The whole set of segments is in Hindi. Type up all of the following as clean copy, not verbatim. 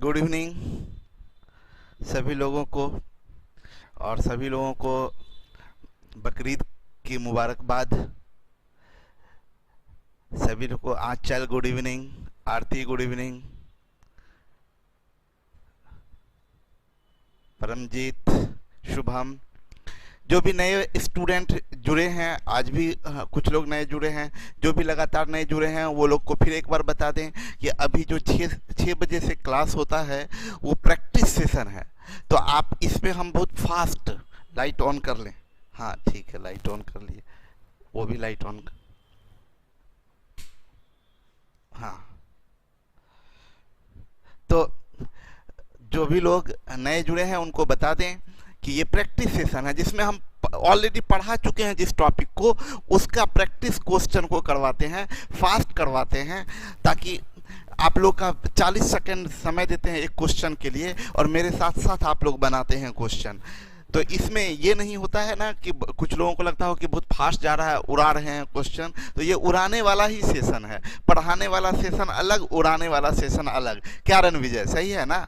गुड इवनिंग सभी लोगों को। और सभी लोगों को बकरीद की मुबारकबाद। सभी लोगों को आंचल गुड इवनिंग, आरती गुड इवनिंग, परमजीत, शुभम। जो भी नए स्टूडेंट जुड़े हैं, आज भी कुछ लोग नए जुड़े हैं, जो भी लगातार नए जुड़े हैं वो लोग को फिर एक बार बता दें कि अभी जो छः बजे से क्लास होता है वो प्रैक्टिस सेशन है। तो आप इसमें हम बहुत फास्ट लाइट ऑन कर लें। हाँ ठीक है, लाइट ऑन कर लिए, वो भी लाइट ऑन कर। हाँ, तो जो भी लोग नए जुड़े हैं उनको बता दें कि ये प्रैक्टिस सेशन है जिसमें हम ऑलरेडी पढ़ा चुके हैं जिस टॉपिक को, उसका प्रैक्टिस क्वेश्चन को करवाते हैं, फास्ट करवाते हैं, ताकि आप लोग का 40 सेकंड समय देते हैं एक क्वेश्चन के लिए और मेरे साथ साथ आप लोग बनाते हैं क्वेश्चन। तो इसमें ये नहीं होता है ना कि कुछ लोगों को लगता हो कि बहुत फास्ट जा रहा है, उड़ा रहे हैं क्वेश्चन। तो ये उड़ाने वाला ही सेशन है, पढ़ाने वाला सेशन अलग, उड़ाने वाला सेशन अलग। क्या रणविजय, सही है ना?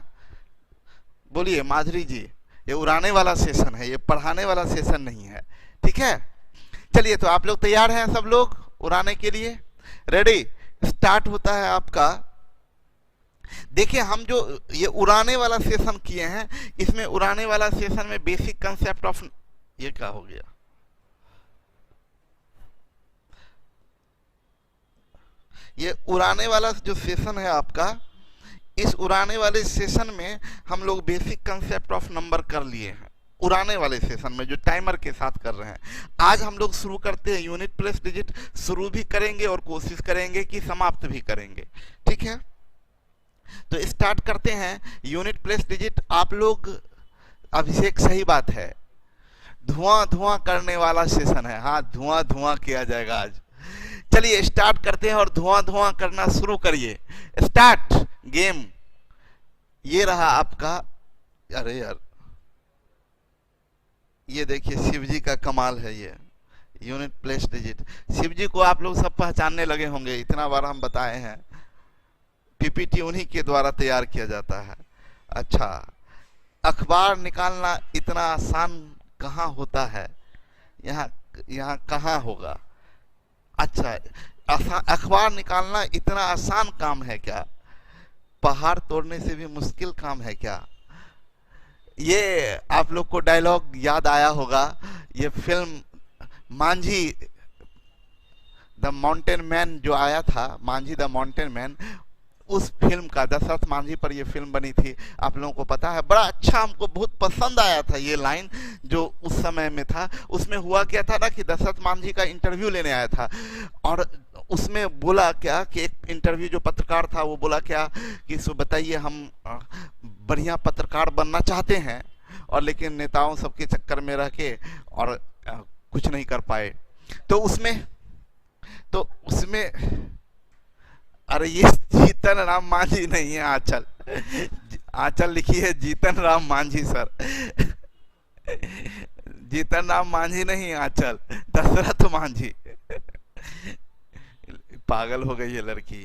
बोलिए माधुरी जी, ये उड़ाने वाला सेशन है, ये पढ़ाने वाला सेशन नहीं है। ठीक है, चलिए तो आप लोग तैयार हैं सब लोग उड़ाने के लिए? रेडी? स्टार्ट होता है आपका। देखिए, हम जो ये उड़ाने वाला सेशन किए हैं, इसमें उड़ाने वाला सेशन में बेसिक कंसेप्ट ऑफ, ये क्या हो गया? ये उड़ाने वाला जो सेशन है आपका, इस उड़ाने वाले सेशन में हम लोग बेसिक कंसेप्ट ऑफ नंबर कर लिए हैं। उड़ाने वाले सेशन में जो टाइमर के साथ कर रहे हैं, आज हम लोग शुरू करते हैं यूनिट प्लेस डिजिट। शुरू भी करेंगे और कोशिश करेंगे कि समाप्त भी करेंगे। ठीक है, तो स्टार्ट करते हैं यूनिट प्लेस डिजिट। आप लोग, अभिषेक सही बात है, धुआं धुआं करने वाला सेशन है। हाँ, धुआं धुआं किया जाएगा आज। चलिए स्टार्ट करते हैं और धुआं धुआं करना शुरू करिए। Start game. ये रहा आपका, अरे यार ये देखिए शिव जी का कमाल है, ये यूनिट प्लेस डिजिट। शिव जी को आप लोग सब पहचानने लगे होंगे, इतना बार हम बताए हैं, पीपीटी उन्हीं के द्वारा तैयार किया जाता है। अच्छा, अखबार निकालना इतना आसान कहाँ होता है? यहाँ कहाँ होगा? अच्छा, अखबार निकालना इतना आसान काम है क्या? पहाड़ तोड़ने से भी मुश्किल काम है क्या? ये आप लोग को डायलॉग याद आया होगा, ये film Manjhi the mountain man जो आया था, मांझी द माउंटेन मैन, उस फिल्म का, दशरथ मांझी पर ये फिल्म बनी थी, आप लोगों को पता है। बड़ा अच्छा, हमको बहुत पसंद आया था ये लाइन जो उस समय में था। उसमें हुआ क्या था ना कि दशरथ मांझी का इंटरव्यू लेने आया था और उसमें बोला क्या कि एक इंटरव्यू जो पत्रकार था वो बोला क्या कि सो बताइए, हम बढ़िया पत्रकार बनना चाहते हैं और लेकिन नेताओं सबके चक्कर में रह के और कुछ नहीं कर पाए। तो उसमें अरे ये जीतन राम मांझी नहीं है, आंचल, आंचल लिखी है जीतन राम मांझी सर। जीतन राम मांझी नहीं, आंचल दशरथ मांझी। पागल हो गई है लड़की।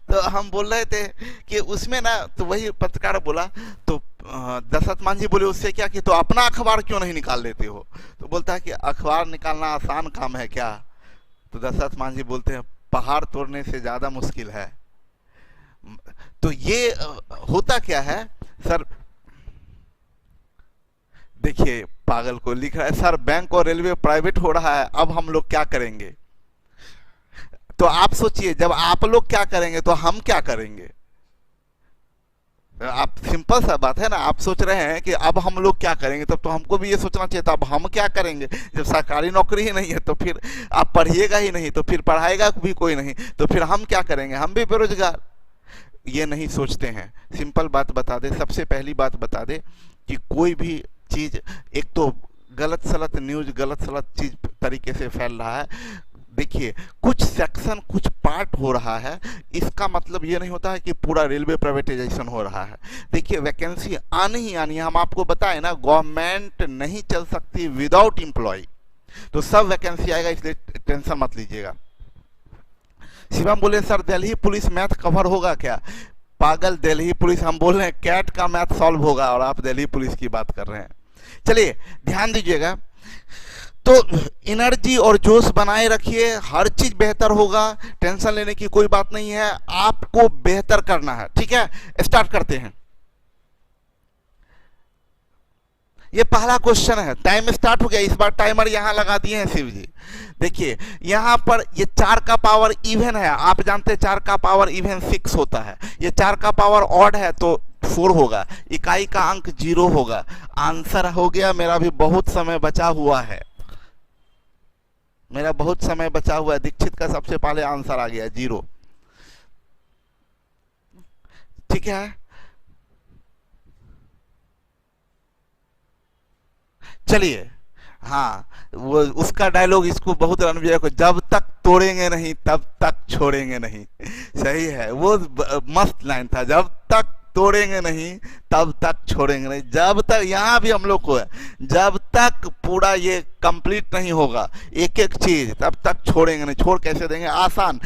तो हम बोल रहे थे कि उसमें ना, तो वही पत्रकार बोला, तो दशरथ मांझी बोले उससे क्या कि तो अपना अखबार क्यों नहीं निकाल लेते हो? तो बोलता है कि अखबार निकालना आसान काम है क्या? तो दशरथ मांझी बोलते हैं पहाड़ तोड़ने से ज्यादा मुश्किल है। तो ये होता क्या है सर? देखिए पागल को लिख रहा है सर, बैंक और रेलवे प्राइवेट हो रहा है, अब हम लोग क्या करेंगे? तो आप सोचिए, जब आप लोग क्या करेंगे तो हम क्या करेंगे? आप, सिंपल सा बात है ना, आप सोच रहे हैं कि अब हम लोग क्या करेंगे, तब तो हमको भी ये सोचना चाहिए था अब हम क्या करेंगे। जब सरकारी नौकरी ही नहीं है तो फिर आप पढ़िएगा ही नहीं, तो फिर पढ़ाएगा भी कोई नहीं, तो फिर हम क्या करेंगे? हम भी बेरोजगार। ये नहीं सोचते हैं। सिंपल बात बता दे, सबसे पहली बात बता दे कि कोई भी चीज, एक तो गलत सलत न्यूज, गलत सलत चीज तरीके से फैल रहा है। देखिए, कुछ सेक्शन, कुछ पार्ट हो रहा है, इसका मतलब ये नहीं होता है कि पूरा रेलवे प्राइवेटाइजेशन हो रहा है। देखिए, वैकेंसी आनी ही आनी है। हम आपको बताएं ना, गवर्नमेंट नहीं चल सकती विदाउट एम्प्लॉय। तो सब वैकेंसी आएगा, इसलिए टेंशन मत लीजिएगा। शिवम बोले sir Delhi police math cover होगा क्या? पागल दिल्ली पुलिस, हम बोल रहे हैं कैट का मैथ सॉल्व होगा और आप दिल्ली पुलिस की बात कर रहे हैं। चलिए ध्यान दीजिएगा, तो एनर्जी और जोश बनाए रखिए, हर चीज बेहतर होगा, टेंशन लेने की कोई बात नहीं है, आपको बेहतर करना है। ठीक है, स्टार्ट करते हैं। ये पहला क्वेश्चन है, टाइम स्टार्ट हो गया। इस बार टाइमर यहां लगा दिए हैं शिव जी। देखिए यहां पर ये 4 का पावर इवन है, आप जानते हैं 4 का पावर इवन 6 होता है, ये 4 का पावर ऑड है तो 4 होगा, इकाई का अंक 0 होगा। आंसर हो गया, मेरा भी बहुत समय बचा हुआ है, मेरा बहुत समय बचा हुआ है। दीक्षित का सबसे पहले आंसर आ गया 0। ठीक है, चलिए, हाँ वो उसका डायलॉग इसको बहुत रणवीर को, जब तक तोड़ेंगे नहीं तब तक छोड़ेंगे नहीं। सही है, वो मस्त लाइन था, जब तक तोड़ेंगे नहीं तब तक छोड़ेंगे नहीं। जब तक, यहाँ भी हम लोग को है, जब तक पूरा ये कंप्लीट नहीं होगा एक एक चीज तब तक छोड़ेंगे नहीं। छोड़ कैसे देंगे, आसान।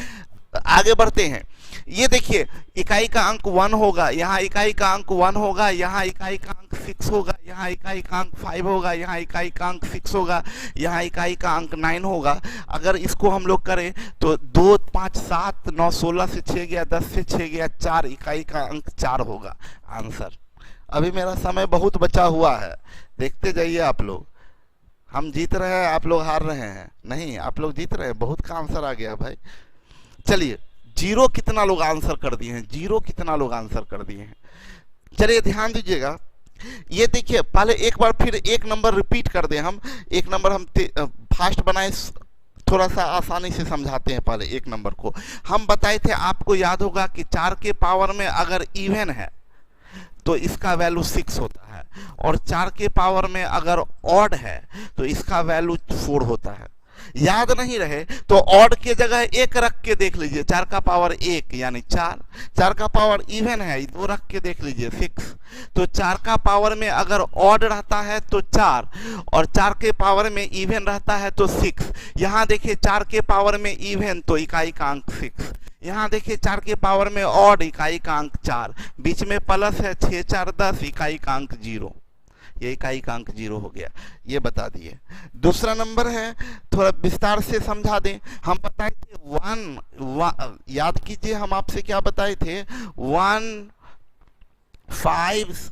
आगे बढ़ते हैं। ये देखिए इकाई का अंक 1 होगा, यहाँ इकाई का अंक 1 होगा, यहाँ इकाई का अंक 6 होगा, यहाँ इकाई का अंक 5 होगा, यहाँ इकाई का अंक 6 होगा, यहाँ इकाई का अंक 9 होगा। अगर इसको हम लोग करें तो 2 5 7 9 16 से 6 गया, 10 से 6 गया 4, इकाई का अंक 4 होगा आंसर। अभी मेरा समय बहुत बचा हुआ है, देखते जाइए आप लोग। हम जीत रहे हैं, आप लोग हार रहे हैं। नहीं, आप लोग जीत रहे हैं, बहुत का आंसर आ गया भाई। चलिए 0 कितना लोग आंसर कर दिए हैं, 0 कितना लोग आंसर कर दिए हैं। चलिए ध्यान दीजिएगा, ये देखिए पहले एक बार फिर एक नंबर रिपीट कर दें हम। एक नंबर हम फास्ट बनाए, थोड़ा सा आसानी से समझाते हैं। पहले एक नंबर को हम बताए थे, आपको याद होगा कि 4 के पावर में अगर इवन है तो इसका वैल्यू 6 होता है, और 4 के पावर में अगर ऑड है तो इसका वैल्यू 4 होता है। याद नहीं रहे तो ऑड के जगह 1 रख के देख लीजिए, 4 का पावर 1 यानी 4। 4 का पावर इवन है, 2 रख के देख लीजिए 6। तो 4 का पावर में अगर ऑड रहता है तो 4, और 4 के पावर में इवन रहता है तो 6। यहाँ देखिए 4 के पावर में इवन तो इकाई का अंक 6, यहाँ देखिए 4 के पावर में ऑड, इकाई का अंक 4, बीच में प्लस है 6 4 10, इकाई का अंक 0, ये इकाई का अंक 0 हो गया, ये बता दिए। दूसरा नंबर है, थोड़ा विस्तार से समझा दें। हम बताए थे 1 याद कीजिए हम आपसे क्या बताए थे, 1 5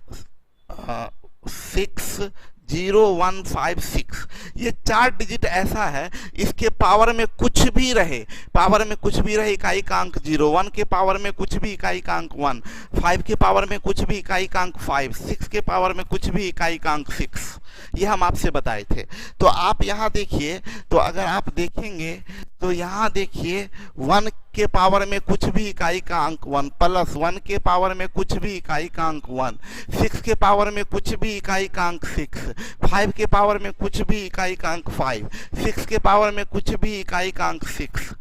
6 0 1 5 6, ये 4 डिजिट ऐसा है, इसके पावर में कुछ भी रहे, पावर में कुछ भी रहे इकाई का अंक 0, 1 के पावर में कुछ भी इकाई का अंक 1, 5 के पावर में कुछ भी इकाई का अंक 5, 6 के पावर में कुछ भी इकाई का अंक 6, ये हम आपसे बताए थे। तो आप यहाँ देखिए, तो अगर आप देखेंगे तो यहाँ देखिए 1 के पावर में कुछ भी इकाई का अंक 1, प्लस 1 के पावर में कुछ भी इकाई का अंक 1, 6 के पावर में कुछ भी इकाई का अंक 6, 5 के पावर में कुछ भी इकाई का अंक 5, 6 के पावर में कुछ भी इकाई का अंक 6,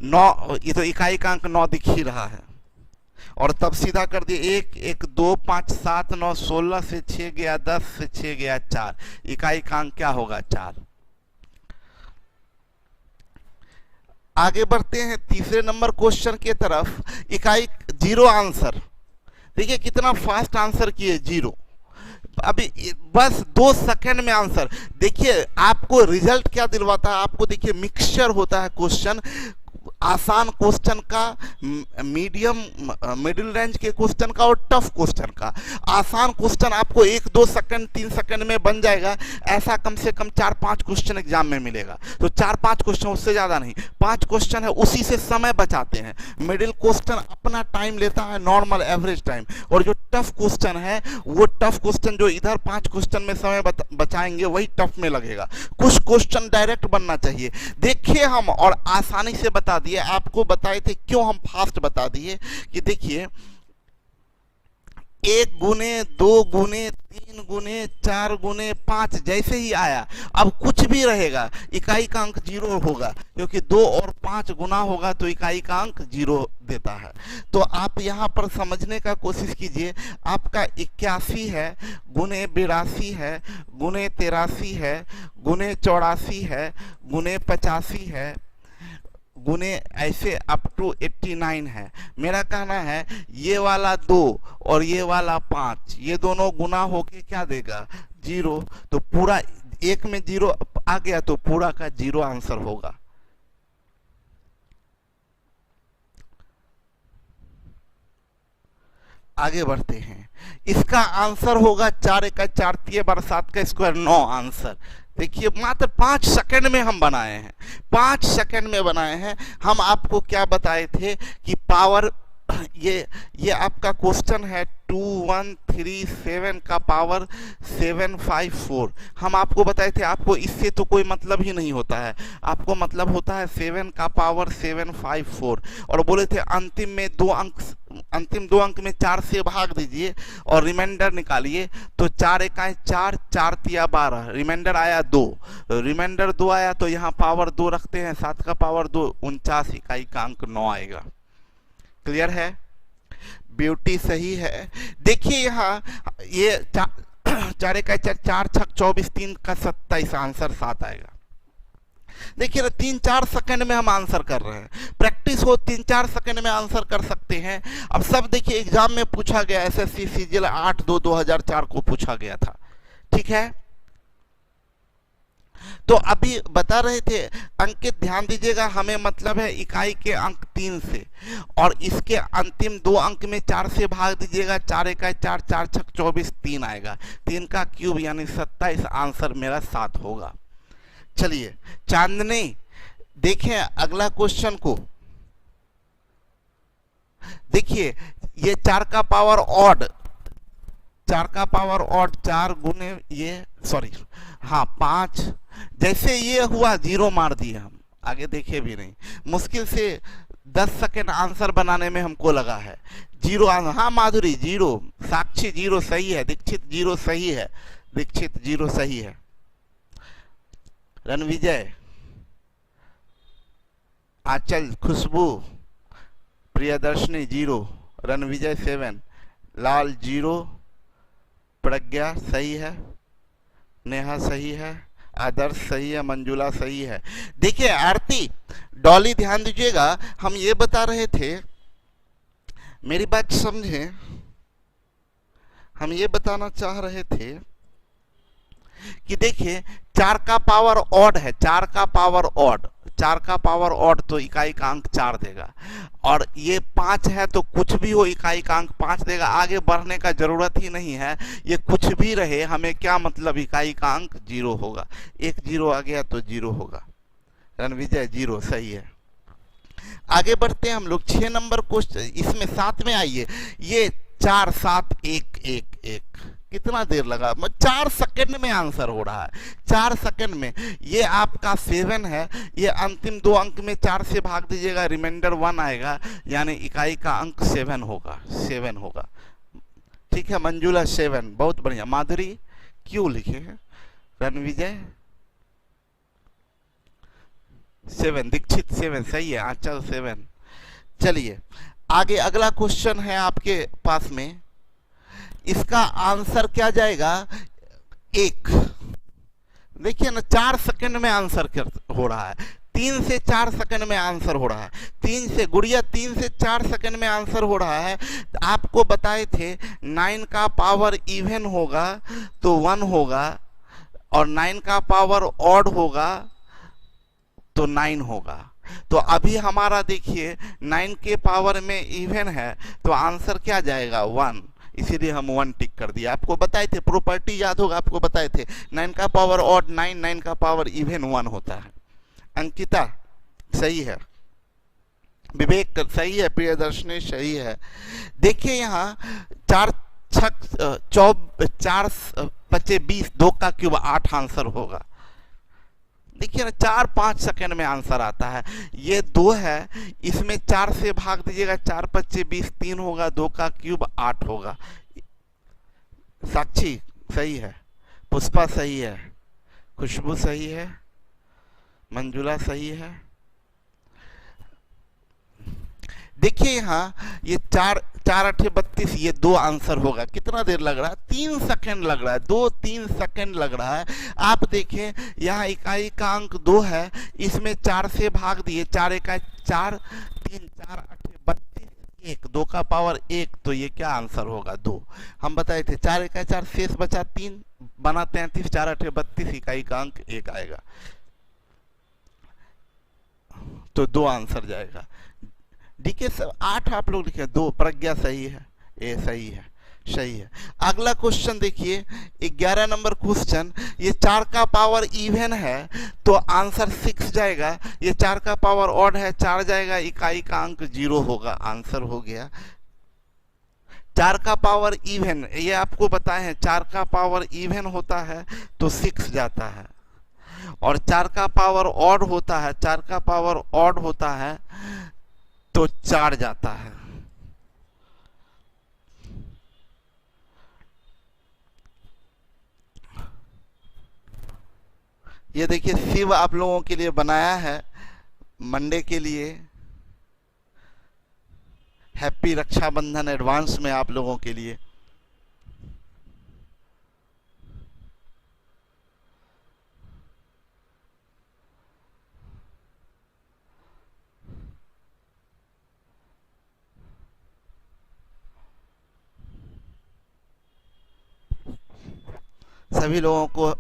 9, ये तो इकाई का अंक 9 दिख ही रहा है। और तब सीधा कर दिए 1 1 2 5 7 9 16 से 6 गया 10 से 6 गया 4, इकाई का अंक क्या होगा 4। आगे बढ़ते हैं तीसरे नंबर क्वेश्चन के तरफ। इकाई 0 आंसर, देखिए कितना फास्ट आंसर किए 0, अभी बस 2 सेकंड में आंसर। देखिए आपको रिजल्ट क्या दिलवाता है, आपको देखिए मिक्सचर होता है क्वेश्चन, आसान क्वेश्चन का, मीडियम मिडिल रेंज के क्वेश्चन का और टफ क्वेश्चन का। आसान क्वेश्चन आपको 1 2 सेकंड 3 सेकंड में बन जाएगा, ऐसा कम से कम 4-5 क्वेश्चन एग्जाम में मिलेगा। तो 4-5 क्वेश्चन, उससे ज़्यादा नहीं, 5 क्वेश्चन है, उसी से समय बचाते हैं। मिडिल क्वेश्चन अपना टाइम लेता है, नॉर्मल एवरेज टाइम, और जो टफ क्वेश्चन है वो टफ क्वेश्चन जो इधर 5 क्वेश्चन में समय बचाएंगे वही टफ में लगेगा। कुछ क्वेश्चन डायरेक्ट बनना चाहिए। देखिए हम और आसानी से बता दिए, आपको बताए थे क्यों हम फास्ट बता दिए कि देखिए 1 गुने 2 गुने 3 गुने 4 गुने 5 जैसे ही आया, अब कुछ भी रहेगा इकाई का अंक 0 होगा, क्योंकि 2 और 5 गुना होगा तो इकाई का अंक 0 देता है। तो आप यहाँ पर समझने का कोशिश कीजिए, आपका 81 है गुने 82 है गुने 83 है गुने 84 है गुने 85 है गुने ऐसे अप टू 89 है। मेरा कहना है ये वाला 2 और ये वाला 5, ये दोनों गुना होके क्या देगा 0। तो पूरा एक में 0 आ गया तो पूरा का 0 आंसर होगा। आगे बढ़ते हैं, इसका आंसर होगा 4 का 4 3 बार 7 का स्क्वायर 9 आंसर। देखिए मात्र 5 सेकंड में हम बनाए हैं, 5 सेकंड में बनाए हैं। हम आपको क्या बताए थे कि पावर ये आपका क्वेश्चन है 2137 का पावर 754। हम आपको बताए थे आपको इससे तो कोई मतलब ही नहीं होता है, आपको मतलब होता है 7 का पावर 754। और बोले थे अंतिम में 2 अंक, अंतिम 2 अंक में 4 से भाग दीजिए और रिमाइंडर निकालिए। तो 4 इकाई 4, 4 तिया 12, रिमाइंडर आया 2, रिमाइंडर 2 आया तो यहाँ पावर 2 रखते हैं, 7 का पावर 2 49 इकाई का अंक 9 आएगा। क्लियर है, ब्यूटी सही है। देखिए यहाँ ये 4 का 4, 4 छक 24, 3 का 27 आंसर 7 आएगा। देखिए ना 3-4 सेकंड में हम आंसर कर रहे हैं, प्रैक्टिस हो 3-4 सेकंड में आंसर कर सकते हैं। अब सब देखिए एग्जाम में पूछा गया, एसएससी सीजीएल 8/2/2004 को पूछा गया था, ठीक है। तो अभी बता रहे थे अंकित, ध्यान दीजिएगा, हमें मतलब है इकाई के अंक 3 से, और इसके अंतिम 2 अंक में 4 से भाग दीजिएगा। 4 इकाई 4, 4 छक 24, 3 आएगा, 3 का क्यूब यानी 27, आंसर मेरा 7 होगा। चलिए चांदनी देखें अगला क्वेश्चन को। देखिए ये 4 का पावर ऑड, 4 का पावर ऑड 4 गुने ये, सॉरी हाँ 5, जैसे ये हुआ 0 मार दिए हम, आगे देखे भी नहीं। मुश्किल से 10 सेकेंड आंसर बनाने में हमको लगा है। 0 आंसर, हाँ माधुरी 0, साक्षी 0 सही है, दीक्षित 0 सही है, दीक्षित 0 सही है, रणविजय, आंचल, खुशबू, प्रियदर्शनी 0, रणविजय 7, लाल 0, प्रज्ञा सही है, नेहा सही है, आदर्श सही है, मंजुला सही है। देखिए आरती, डॉली ध्यान दीजिएगा, हम ये बता रहे थे, मेरी बात समझे, हम ये बताना चाह रहे थे कि देखिए 4 का पावर ऑड है, 4 का पावर ऑड, 4 का पावर ऑड तो इकाई का अंक 4 देगा, और ये 5 है तो कुछ भी हो इकाई का अंक 5 देगा। आगे बढ़ने का जरूरत ही नहीं है, ये कुछ भी रहे हमें क्या मतलब, इकाई का अंक 0 होगा। एक 0 आ गया तो 0 होगा। रणविजय 0 सही है। आगे बढ़ते हैं हम लोग 6 नंबर क्वेश्चन, इसमें 7 में आइए। ये 4 7 1 1 1, कितना देर लगा, 4 सेकंड में आंसर हो रहा है, 4 सेकंड में। ये आपका 7 है, ये अंतिम 2 अंक में 4 से भाग दीजिएगा, रिमाइंडर 1 आएगा, यानी इकाई का अंक 7 होगा, 7 होगा। ठीक है मंजुला 7, बहुत बढ़िया। माधुरी क्यों लिखे हैं, रणविजय 7, दीक्षित 7 सही है, आंचल 7। चलिए आगे अगला क्वेश्चन है आपके पास में, इसका आंसर क्या जाएगा 1। देखिए ना 4 सेकंड में आंसर हो रहा है, 3 से 4 सेकंड में आंसर हो रहा है, 3 से गुड़िया 3 से 4 सेकंड में आंसर हो रहा है। आपको बताए थे 9 का पावर इवन होगा तो 1 होगा, और 9 का पावर ऑड होगा तो 9 होगा। तो अभी हमारा देखिए 9 के पावर में इवन है तो आंसर क्या जाएगा 1, इसीलिए हम 1 टिक कर दिया। आपको बताए थे, प्रॉपर्टी याद होगा, आपको बताए थे 9 का पावर ऑड 9, 9 का पावर इवन 1 होता है। अंकिता सही है, विवेक सही है, प्रियदर्शनी सही है। देखिए यहाँ 4 छक 4 5 20, 2 का क्यूब 8 आंसर होगा। देखिए ना 4-5 सेकंड में आंसर आता है। ये 2 है, इसमें 4 से भाग दीजिएगा, 4 5 20, 3 होगा, 2 का क्यूब 8 होगा। साक्षी सही है, पुष्पा सही है, खुशबू सही है, मंजुला सही है। देखिए यहाँ ये चार चार अठे 32, ये दो आंसर होगा। कितना देर लग रहा है? 3 सेकंड लग रहा है, 2-3 सेकंड लग रहा है। आप देखें यहाँ इकाई का अंक 2 है, इसमें 4 से भाग दिए, 4 इकाई 4, 3 4 8 32, 1 2 का पावर 1, तो ये क्या आंसर होगा? 2। हम बताए थे 4 इकाई 4, शेष बचा 3, बना 33, 4 8 32, इकाई का अंक 1 आएगा, तो 2 आंसर जाएगा। डीके सब 8 आप लोग लिखे, 2 प्रज्ञा सही है, ए सही है, सही है। अगला क्वेश्चन देखिए 11 नंबर क्वेश्चन, ये 4 का पावर इवन है तो आंसर 6 जाएगा, ये 4 का पावर ऑड है 4 जाएगा, इकाई का अंक 0 होगा, आंसर हो गया। 4 का पावर इवन, ये आपको बताए हैं 4 का पावर इवन होता है तो 6 जाता है, और 4 का पावर ऑड होता है, 4 का पावर ऑड होता है तो 4 जाता है। ये देखिए शिव आप लोगों के लिए बनाया है मंडे के लिए, हैप्पी रक्षाबंधन एडवांस में आप लोगों के लिए। सभी लोगों को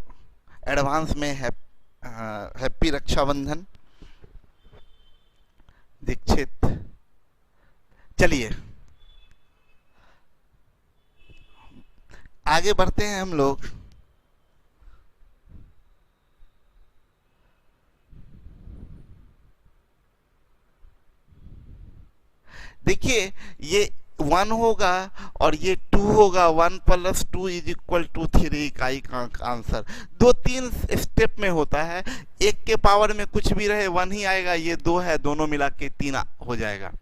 एडवांस में हैप्पी रक्षाबंधन। दीक्षित, चलिए आगे बढ़ते हैं हम लोग। देखिए ये 1 होगा और ये 2 होगा, 1 + 2 = 3, इकाई का आंसर 2-3 स्टेप में होता है। 1 के पावर में कुछ भी रहे 1 ही आएगा, ये 2 है, दोनों मिला के 3 हो जाएगा।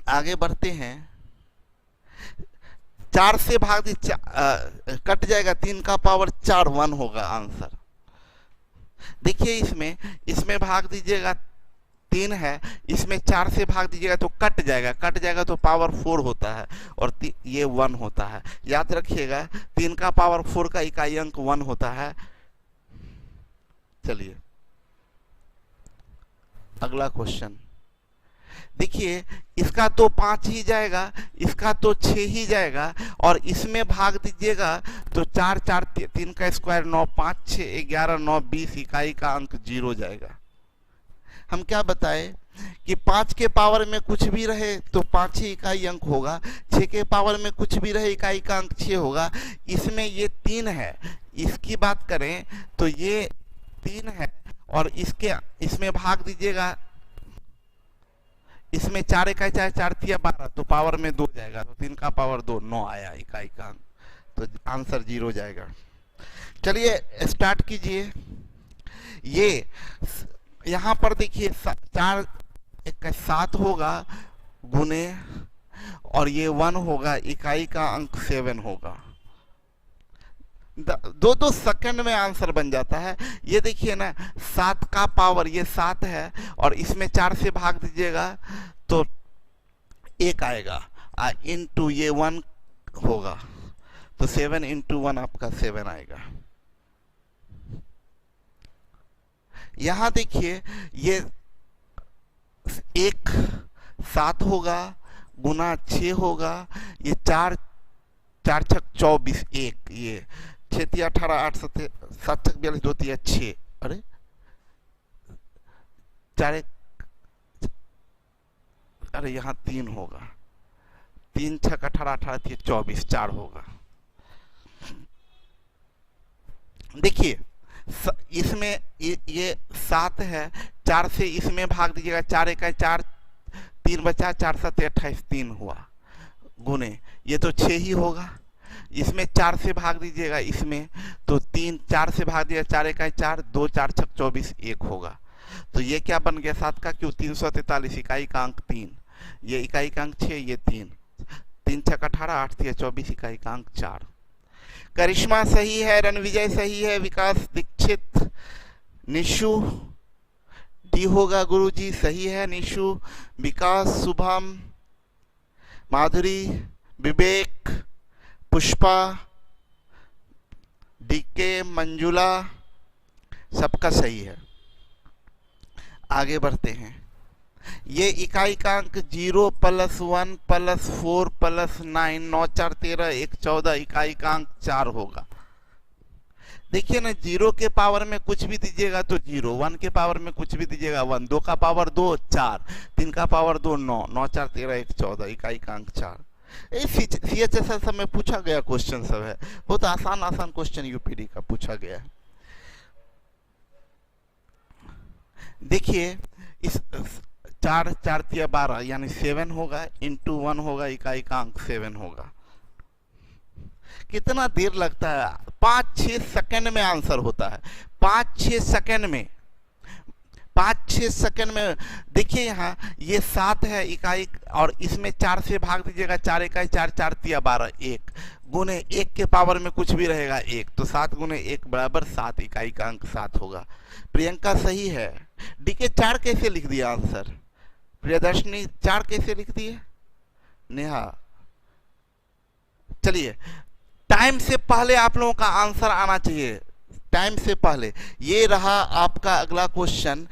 आगे बढ़ते हैं, 4 से भाग दी कट जाएगा, 3 का पावर 4, 1 होगा आंसर। देखिए इसमें भाग दीजिएगा 3 है, इसमें 4 से भाग दीजिएगा तो कट जाएगा तो पावर 4 होता है, और ये 1 होता है। याद रखिएगा 3 का पावर 4 का इकाई अंक 1 होता है। चलिए अगला क्वेश्चन देखिए, इसका तो 5 ही जाएगा, इसका तो 6 ही जाएगा, और इसमें भाग दीजिएगा तो 4 4 3 का स्क्वायर 9, 5 6 11 9 20, इकाई का अंक 0 जाएगा। हम क्या बताए कि 5 के पावर में कुछ भी रहे तो 5 ही इकाई अंक होगा, 6 के पावर में कुछ भी रहे इकाई का अंक 6 होगा। इसमें ये 3 है, इसकी बात करें तो ये 3 है, और इसमें भाग दीजिएगा, इसमें 4 इकाई 4 4 3 12, तो पावर में 2 जाएगा, तो 3 का पावर 2 9 आया इकाई का अंक, तो आंसर 0 जाएगा। चलिए स्टार्ट कीजिए। ये यहाँ पर देखिए 4 1 7 होगा गुने, और ये 1 होगा, इकाई का अंक 7 होगा। 2-2 सेकंड में आंसर बन जाता है। ये देखिए ना 7 का पावर, ये 7 है, और इसमें 4 से भाग दीजिएगा तो 1 आएगा, इनटू ये 1 होगा, तो 7 × 1 आपका 7 आएगा। यहां देखिए ये 1 7 होगा गुना 6 होगा, ये 4 4 6 24 1, ये 6 3 18 8 7 7 6 42 2 3 6, अरे 4 अरे यहाँ 3 होगा, 3 6 18 18 3 24 4 होगा। देखिए इसमें ये 7 है, 4 से इसमें भाग दीजिएगा, 4 1 4 3 बचा, 4 7 28 3 हुआ गुने, ये तो 6 ही होगा। इसमें 4 से भाग दीजिएगा, इसमें तो 3 4 से भाग दिया, 4 1 4 2 4 6 24 1 होगा, तो ये क्या बन गया 7 का क्यों 343, इकाई का अंक 3, ये इकाई का अंक 6, ये 3 3 6 18 8 3 24, इकाई का अंक 4। करिश्मा सही है, रणविजय सही है, विकास दीक्षित, निशु डी होगा गुरुजी, सही है। निशु, विकास, शुभम, माधुरी, विवेक, पुष्पा, डीके, मंजुला, सबका सही है। आगे बढ़ते हैं। ये इकाई का अंक 0 + 1 + 4 + 9, 9 4 13, 1 14, इकाई का अंक 4 होगा। देखिए ना, 0 के पावर में कुछ भी दीजिएगा तो 0, 1 के पावर में कुछ भी दीजिएगा 1, 2 का पावर 2 4, 3 का पावर 2 9, 9 4 13, 1 14, इकाई का अंक 4। CHSL सब में पूछा गया क्वेश्चन सब है, बहुत आसान आसान क्वेश्चन यूपीडी का पूछा गया है। देखिए इस 4 4 × 12 यानी 7 होगा, इंटू 1 होगा, इकाई का अंक 7 होगा। कितना देर लगता है, 5-6 सेकंड में आंसर होता है, 5-6 सेकंड में, 5-6 सेकंड में। देखिए यहाँ ये 7 है इकाई, और इसमें 4 से भाग दीजिएगा, 4 इकाई 4, 4 × 12, 1 गुने 1 के पावर में कुछ भी रहेगा 1, तो 7 × 1 = 7, इकाई का अंक 7 होगा। प्रियंका सही है। डीके 4 कैसे लिख दिया आंसर? प्रियदर्शनी 4 कैसे लिख दिए? नेहा, चलिए टाइम से पहले आप लोगों का आंसर आना चाहिए, टाइम से पहले। ये रहा आपका अगला क्वेश्चन।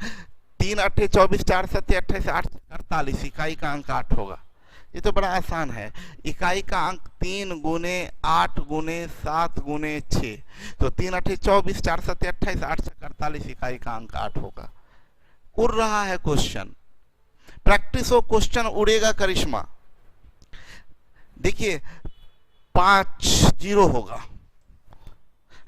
3 × 8 = 24, 4 × 7 = 28, 8 × 48, इकाई का अंक 8 होगा। ये तो बड़ा आसान है। इकाई का अंक 3 × 8 × 7 × 6, तो 3 × 8 = 24, 4 × 7 = 28, 8 × 48, इकाई का अंक 8 होगा। उड़ रहा है क्वेश्चन, प्रैक्टिस हो, क्वेश्चन उड़ेगा करिश्मा। देखिए 5 0 होगा।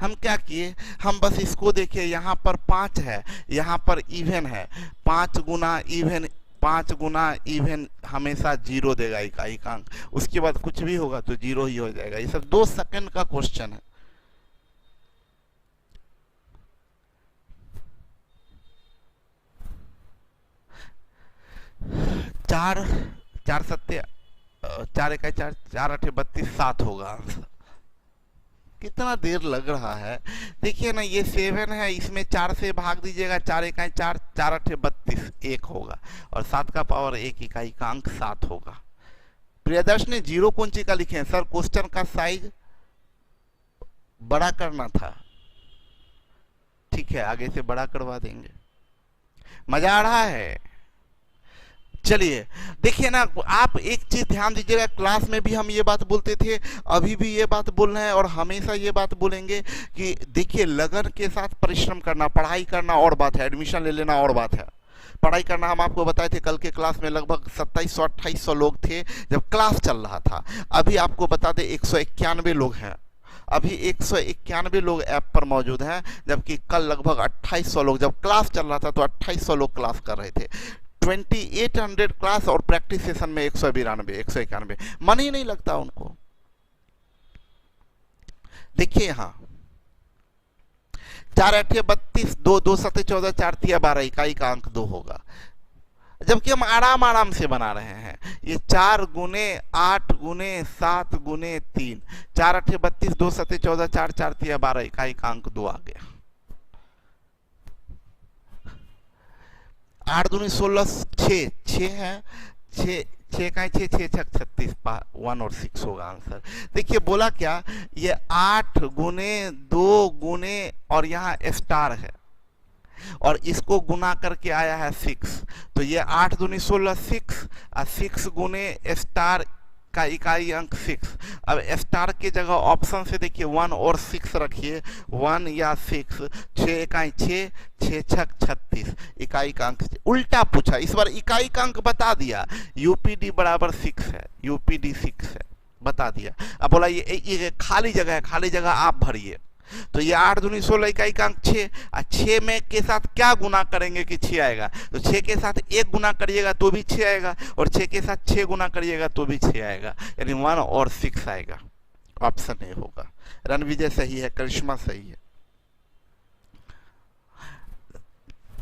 हम क्या किए, हम बस इसको देखिए, यहाँ पर 5 है, यहाँ पर इवन है, 5 × इवन, 5 × इवन हमेशा 0 देगा इकाई का अंक, उसके बाद कुछ भी होगा तो 0 ही हो जाएगा। ये सब 2 सेकंड का क्वेश्चन है। चार 4 7 4 इकाई 4, 4 8 32, 7 होगा आंसर। कितना देर लग रहा है। देखिए ना, ये 7 है, इसमें 4 से भाग दीजिएगा, 4 इकाई 4, 4 8 32, 1 होगा, और 7 का पावर 1, इकाई का अंक 7 होगा। प्रियदर्शनी 0 कौन सी का लिखे हैं सर? क्वेश्चन का साइज बड़ा करना था। ठीक है, आगे से बड़ा करवा देंगे। मजा आ रहा है? चलिए देखिए ना, आप एक चीज ध्यान दीजिएगा, क्लास में भी हम ये बात बोलते थे, अभी भी ये बात बोल रहे हैं और हमेशा ये बात बोलेंगे कि देखिए लगन के साथ परिश्रम करना, पढ़ाई करना और बात है, एडमिशन ले लेना और बात है। पढ़ाई करना हम आपको बताए थे, कल के क्लास में लगभग 2700-2800 लोग थे जब क्लास चल रहा था। अभी आपको बता दें 191 लोग हैं, अभी 191 लोग ऐप पर मौजूद हैं, जबकि कल लगभग 2800 लोग, जब क्लास चल रहा था तो 2800 लोग क्लास कर रहे थे। 2800 क्लास और प्रैक्टिस सेशन में 192 191, मन ही नहीं लगता उनको। देखिए यहाँ 4 8 32, 2 2 7 14, 4 3 12, इकाई का अंक 2 होगा। जबकि हम आराम आराम से बना रहे हैं। ये 4 × 8 × 7 × 3, 4 8 32, 2 7 14, 4 4 3 12, इकाई का अंक 2 आ गया। 8 दूनी 16, 6 6 है, 6 6 का 6 6 6 36, 1 और 6 होगा आंसर। देखिए बोला क्या, ये 8 × 2 × और यहाँ स्टार है, और इसको गुना करके आया है 6, तो ये 8 दूनी 16, 6 और 6 × स्टार का इकाई अंक 6। अब स्टार की जगह ऑप्शन से देखिए 1 और 6 रखिए, 1 या 6, 6 इकाई 6, 6 6 36, इकाई का अंक। उल्टा पूछा, इस बार इकाई का अंक बता दिया, यूपीडी बराबर 6 है, यूपीडी 6 है, बता दिया। अब बोला ये खाली जगह है, खाली जगह आप भरिए। तो ये 8 दूनी 16, इकाई का अंक 6, और 6 में के साथ क्या गुना करेंगे कि 6 आएगा, तो 6 के साथ 1 गुना करिएगा तो भी 6 आएगा, और 6 के साथ 6 गुना करिएगा तो भी 6 आएगा, यानी 1 और 6 आएगा। ऑप्शन ए होगा। रणविजय सही है, करिश्मा सही है।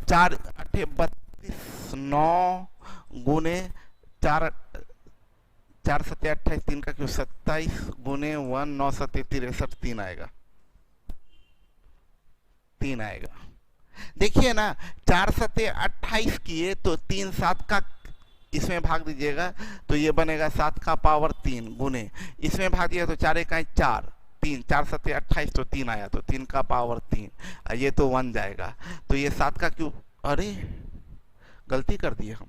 4 8 32, 9 गुने 4 4 7 28, 3 का क्यों 27 गुने 1, 9 7 63, 3 आएगा, 3 आएगा। देखिए ना, 4 सत्ते 28 किए तो 3 7 का इसमें भाग दीजिएगा तो ये बनेगा 7 का पावर 3 गुने इसमें भाग दिया तो 4 इकाई 4, 3 4 सत्ते 28 तो 3 आया तो 3 का पावर 3, ये तो 1 जाएगा। तो ये 7 का क्यूब, अरे गलती कर दिए हम,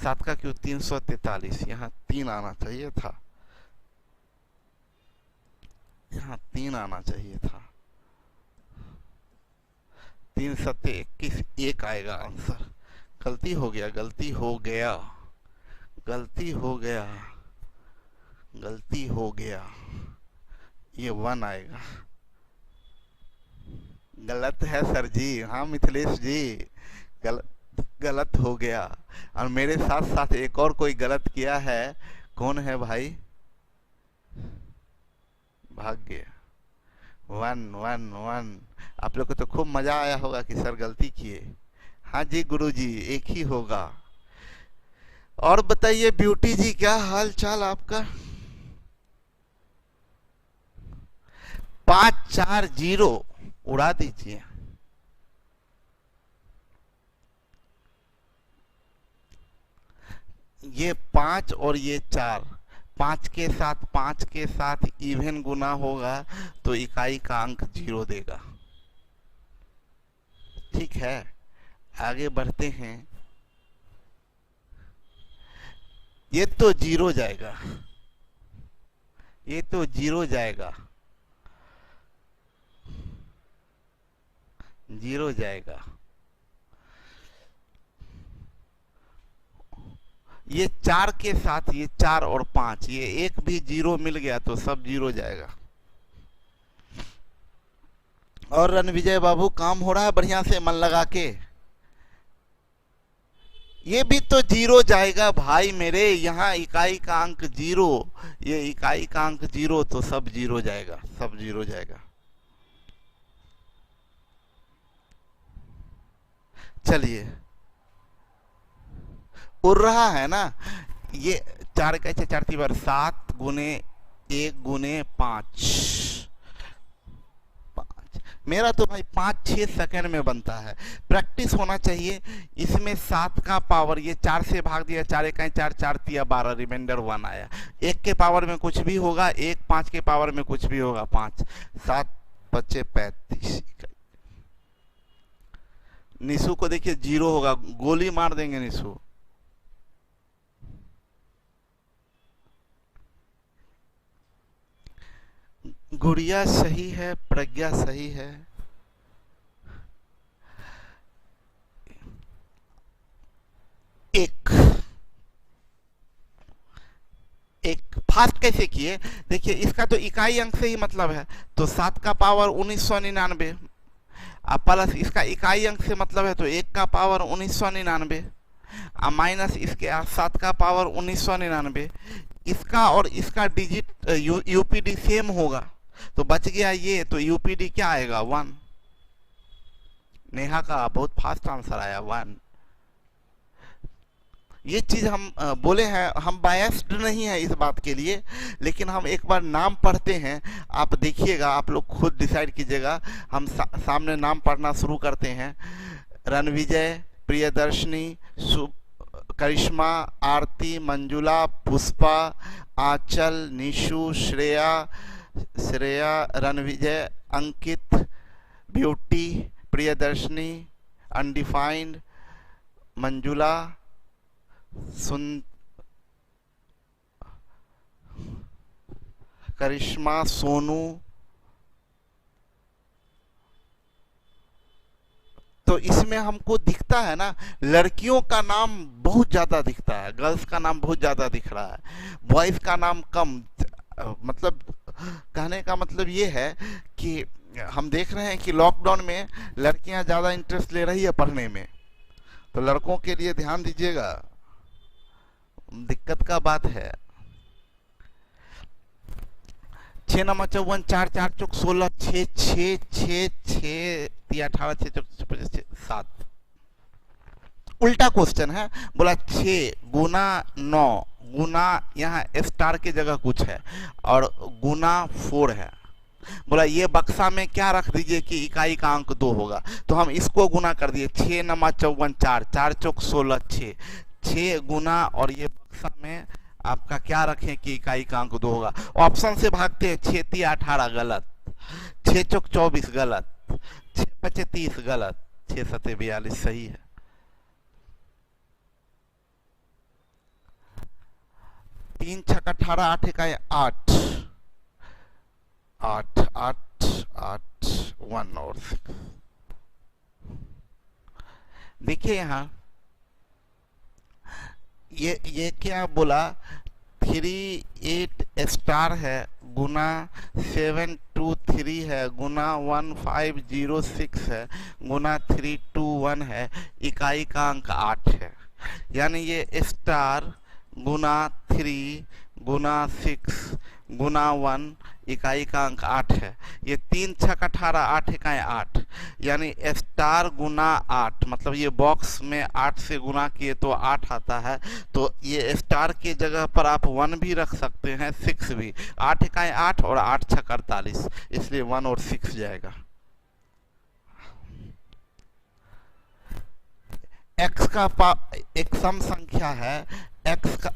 7 का क्यूब 343, यहाँ 3 आना चाहिए था, यहाँ 3 आना चाहिए था। 3 सत्ते 21, 1 आएगा आंसर। गलती हो गया, गलती हो गया, गलती हो गया, गलती हो गया, ये 1 आएगा। गलत है सर जी, हाँ मिथिलेश जी, गलत हो गया। और मेरे साथ साथ एक और कोई गलत किया है, कौन है भाई? भाग्य। 1 1 1। आप लोग को तो खूब मजा आया होगा कि सर गलती किए। हाँ जी गुरुजी, एक ही होगा। और बताइए ब्यूटी जी, क्या हाल चाल आपका? 5 4 0 उड़ा दीजिए। ये 5 और ये 4, 5 के साथ इवन गुना होगा तो इकाई का अंक 0 देगा। ठीक है, आगे बढ़ते हैं। ये तो 0 जाएगा, ये तो 0 जाएगा, 0 जाएगा। ये 4 के साथ ये 4 और 5, ये एक भी 0 मिल गया तो सब 0 जाएगा। और रणविजय बाबू, काम हो रहा है बढ़िया से, मन लगा के? ये भी तो 0 जाएगा भाई मेरे, यहाँ इकाई का अंक 0, ये इकाई का अंक 0 तो सब 0 जाएगा, सब 0 जाएगा। चलिए, उड़ रहा है ना। ये 4 कैसे 4 3 7 गुने 1 गुने 5, मेरा तो भाई 5-6 सेकंड में बनता है। प्रैक्टिस होना चाहिए। इसमें 7 का पावर, ये 4 से भाग दिया, 4 इकाई 4, 4 तिया 12, रिमाइंडर 1 आया। 1 के पावर में कुछ भी होगा 1, 5 के पावर में कुछ भी होगा 5, 7 बचे 35। निशु को देखिए 0 होगा, गोली मार देंगे निशु। गुड़िया सही है, प्रज्ञा सही है। एक फास्ट कैसे किए? देखिए, इसका तो इकाई अंक से ही मतलब है, तो 7 का पावर 1999, अब प्लस इसका इकाई अंक से मतलब है तो 1 का पावर 1999, अब माइनस इसके 7 का पावर 1999। इसका और इसका डिजिट यूपीडी सेम होगा तो बच गया ये, तो यूपीडी क्या आएगा? 1। नेहा का बहुत फास्ट आंसर आया, 1। ये चीज हम बोले हैं, हम बायस्ड नहीं है इस बात के लिए, लेकिन हम एक बार नाम पढ़ते हैं, आप देखिएगा, आप लोग खुद डिसाइड कीजिएगा। हम सामने नाम पढ़ना शुरू करते हैं। रणविजय, प्रियदर्शनी, करिश्मा, आरती, मंजुला, पुष्पा, आंचल, निशु, श्रेया, रणविजय, अंकित, ब्यूटी, प्रियदर्शनी, अनडिफाइंड, मंजुला, करिश्मा, सोनू। तो इसमें हमको दिखता है ना, लड़कियों का नाम बहुत ज्यादा दिखता है, गर्ल्स का नाम बहुत ज्यादा दिख रहा है, बॉयज का नाम कम। मतलब कहने का मतलब ये है कि हम देख रहे हैं कि लॉकडाउन में लड़कियां ज्यादा इंटरेस्ट ले रही है पढ़ने में, तो लड़कों के लिए ध्यान दीजिएगा, दिक्कत का बात है। 6 नंबर 54, 4 4 चौक 16, 6 6 6 6 18, 6 चौक 7। उल्टा क्वेश्चन है, बोला 6 गुना 9 गुना, यहाँ स्टार की जगह कुछ है और गुना 4 है, बोला ये बक्सा में क्या रख दीजिए कि इकाई का अंक 2 होगा, तो हम इसको गुना कर दिए, 6 नमा 54 4, 4 चौक 16 6, 6 गुना, और ये बक्सा में आपका क्या रखें कि इकाई का अंक 2 होगा। ऑप्शन से भागते हैं, 6 3 18 गलत, 6 चौक 24 गलत, 6 5 30 गलत, 6 7 42 सही है। 3 6 18, 8 इकाई 8, 8 8 8 1 और 6। देखिए यहाँ ये क्या बोला, 3 8 स्टार है गुना 7 2 3 है गुना 1 5 0 6 है गुना 3 2 1 है, इकाई का अंक 8 है। यानी ये स्टार गुना 3 गुना 6 गुना 1, इकाई का अंक 8 है। ये 3 6 18, 8 इकाई 8, यानी स्टार गुना 8, मतलब ये बॉक्स में 8 से गुना किए तो 8 आता है। तो ये स्टार के जगह पर आप 1 भी रख सकते हैं, 6 भी। 8 इकाई 8 और 8 6 48, इसलिए 1 और 6 जाएगा। x का एक सम संख्या है, x का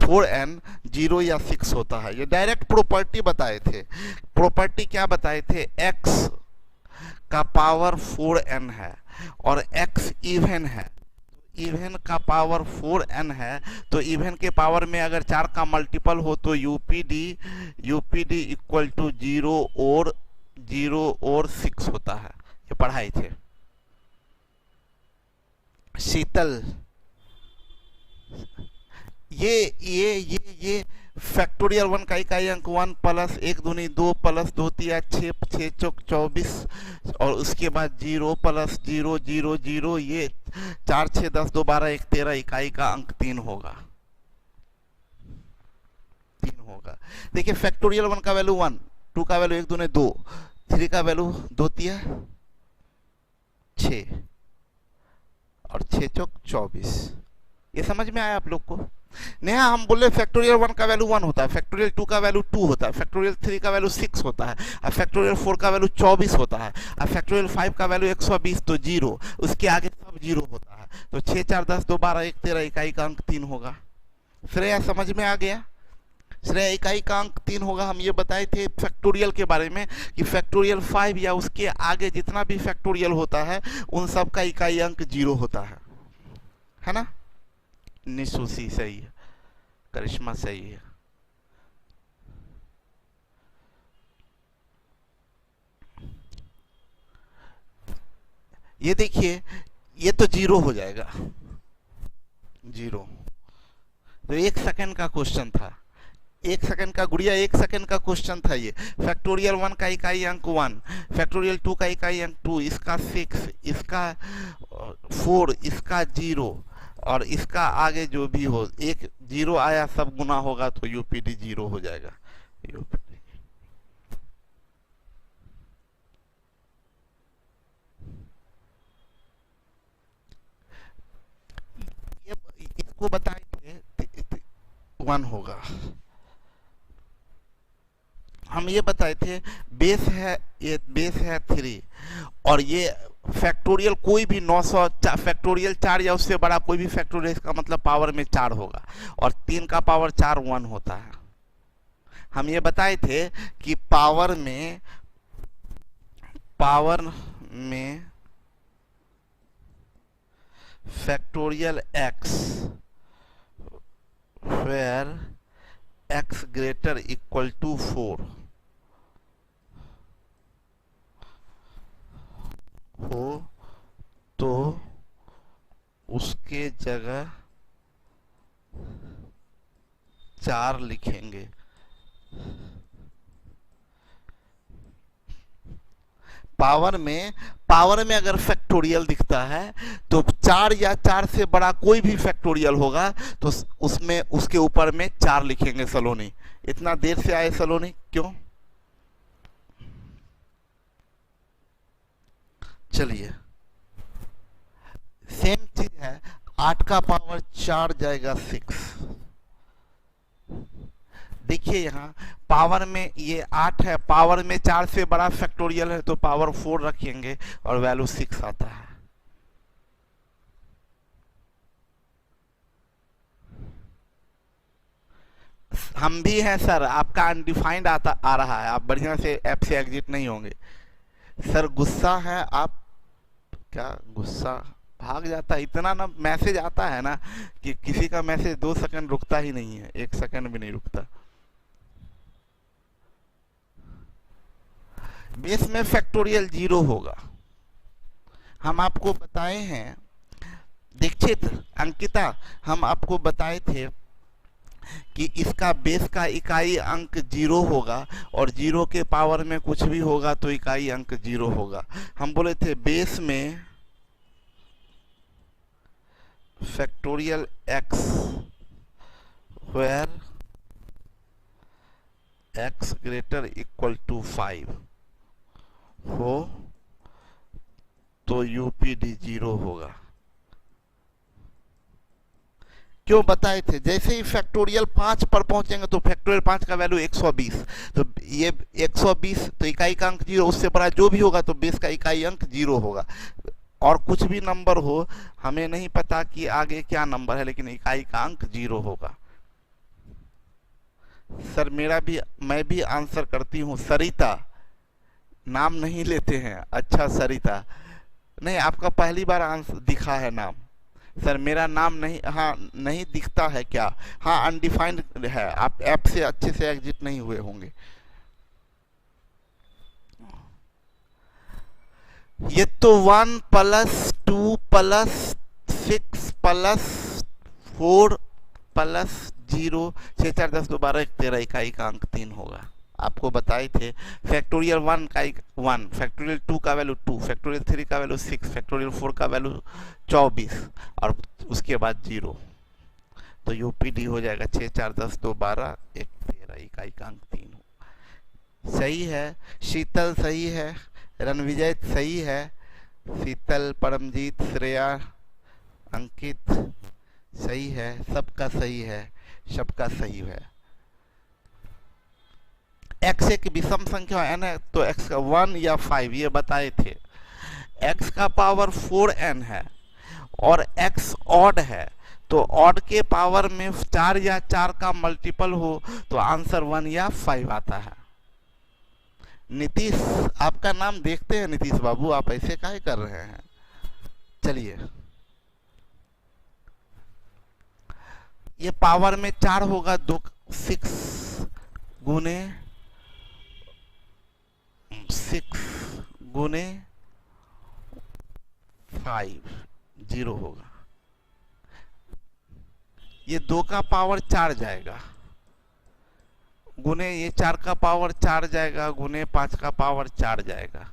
4n 0 या 6 होता है। ये डायरेक्ट प्रॉपर्टी बताए थे। प्रॉपर्टी क्या बताए थे, x का पावर 4n है और x इवन है, इवन का पावर 4n है, तो इवन के पावर में अगर 4 का मल्टीपल हो तो यूपीडी इक्वल टू 0 और 6 होता है। ये पढ़ाए थे। शीतल, ये फैक्टोरियल 1 का इकाई अंक 1 प्लस 1 दूनी 2 प्लस 2 तिया 6, 6 चौक 24, और उसके बाद 0 प्लस 0 0 0, ये 4 6 10 2 12 1 13, इकाई का अंक 3 होगा, 3 होगा। देखिए फैक्टोरियल 1 का वैल्यू 1, 2 का वैल्यू 1 दूनी 2, 3 का वैल्यू 2 तिया 6 और 6 चौक 24। ये समझ में आया आप लोग को? नेहा हम बोले फैक्टोरियल 1 का वैल्यू 1 होता है, फैक्टोरियल 2 का वैल्यू 2 होता है, फैक्टोरियल 3 का वैल्यू 6 होता है, और फैक्टोरियल 4 का वैल्यू 24 होता है, और फैक्टोरियल 5 का वैल्यू 120, तो 0, उसके आगे सब 0 होता है। तो 6 4 10 2 12 1 13, इकाई का अंक 3 होगा। श्रेया समझ में आ गया? श्रेया इकाई का अंक 3 होगा। हम ये बताए थे फैक्टोरियल के बारे में कि फैक्टोरियल 5 या उसके आगे जितना भी फैक्टोरियल होता है उन सब का इकाई अंक 0 होता है ना? निशुसी सही है, करिश्मा सही है। ये देखिए ये तो 0 हो जाएगा, 0। तो 1 सेकंड का क्वेश्चन था, 1 सेकंड का गुड़िया, 1 सेकंड का क्वेश्चन था ये। फैक्टोरियल 1 का इकाई अंक 1, फैक्टोरियल 2 का इकाई अंक 2, इसका 6, इसका 4, इसका 0, और इसका आगे जो भी हो, एक 0 आया सब गुना होगा तो यूपीडी 0 हो जाएगा। यूपीडी इसको बताए थे 1 होगा। हम ये बताए थे बेस है, ये बेस है 3, और ये फैक्टोरियल कोई भी 900 फैक्टोरियल 4 या उससे बड़ा कोई भी फैक्टोरियल, इसका मतलब पावर में 4 होगा, और 3 का पावर 4 1 होता है। हम ये बताए थे कि पावर में factorial x where x greater equal to 4 हो तो उसके जगह 4 लिखेंगे। पावर में अगर फैक्टोरियल दिखता है तो 4 या 4 से बड़ा कोई भी फैक्टोरियल होगा तो उसमें उसके ऊपर में 4 लिखेंगे। सलोनी इतना देर से आए, सलोनी क्यों? चलिए सेम चीज है, 8 का पावर 4 जाएगा 6। देखिए यहाँ पावर में ये 8 है, पावर में 4 से बड़ा फैक्टोरियल है तो पावर 4 रखेंगे और वैल्यू 6 आता है। हम भी हैं सर, आपका अनडिफाइंड आ रहा है, आप बढ़िया से ऐप से एग्जिट नहीं होंगे। सर गुस्सा है आप? क्या गुस्सा भाग जाता है? इतना ना मैसेज आता है ना कि किसी का मैसेज 2 सेकंड रुकता ही नहीं है, 1 सेकंड भी नहीं रुकता। बेस में फैक्टोरियल 0 होगा, हम आपको बताए हैं। दीक्षित, अंकिता, हम आपको बताए थे कि इसका बेस का इकाई अंक 0 होगा और 0 के पावर में कुछ भी होगा तो इकाई अंक 0 होगा। हम बोले थे बेस में factorial x where x greater equal to 5 हो तो यूपीडी 0 होगा। क्यों बताए थे? जैसे ही फैक्टोरियल 5 पर पहुंचेंगे तो फैक्टोरियल 5 का वैल्यू 120, तो ये 120 तो इकाई का अंक 0, उससे बड़ा जो भी होगा तो बेस का इकाई अंक 0 होगा। और कुछ भी नंबर हो, हमें नहीं पता कि आगे क्या नंबर है, लेकिन इकाई का अंक 0 होगा। सर मैं भी आंसर करती हूँ। सरिता, नाम नहीं लेते हैं? अच्छा सरिता, नहीं आपका पहली बार आंसर दिखा है नाम। सर मेरा नाम नहीं, हाँ नहीं दिखता है क्या? हाँ अनडिफाइंड है, आप ऐप से अच्छे से एग्जिट नहीं हुए होंगे। ये तो 1 + 2 + 6 + 4 + 0, 6 4 10 2 12 1 13 इकाई का अंक 3 होगा। आपको बताए थे फैक्टोरियल 1 का 1, फैक्टोरियल 2 का वैल्यू 2, फैक्टोरियल 3 का वैल्यू 6, फैक्टोरियल 4 का वैल्यू 24 और उसके बाद 0, तो यूपीडी हो जाएगा 6 4 10 2 12 1 13 इकाई का अंक 3 हो। सही है। शीतल सही है, रणविजय सही है, शीतल, परमजीत, श्रेया, अंकित सही है, सबका सही है, सबका सही है। x एक विषम संख्या n है तो x का 1 या 5 ये बताए थे। x का पावर 4n है और x ऑड है, तो ऑड के पावर में 4 या 4 का मल्टीपल हो तो आंसर 1 या 5 आता है। नीतीश, आपका नाम देखते हैं नीतीश बाबू, आप ऐसे काहे कर रहे हैं? चलिए, ये पावर में 4 होगा, 6 गुने 5 0 होगा। ये 2 का पावर 4 जाएगा, गुने ये 4 का पावर 4 जाएगा, गुने 5 का पावर 4 जाएगा।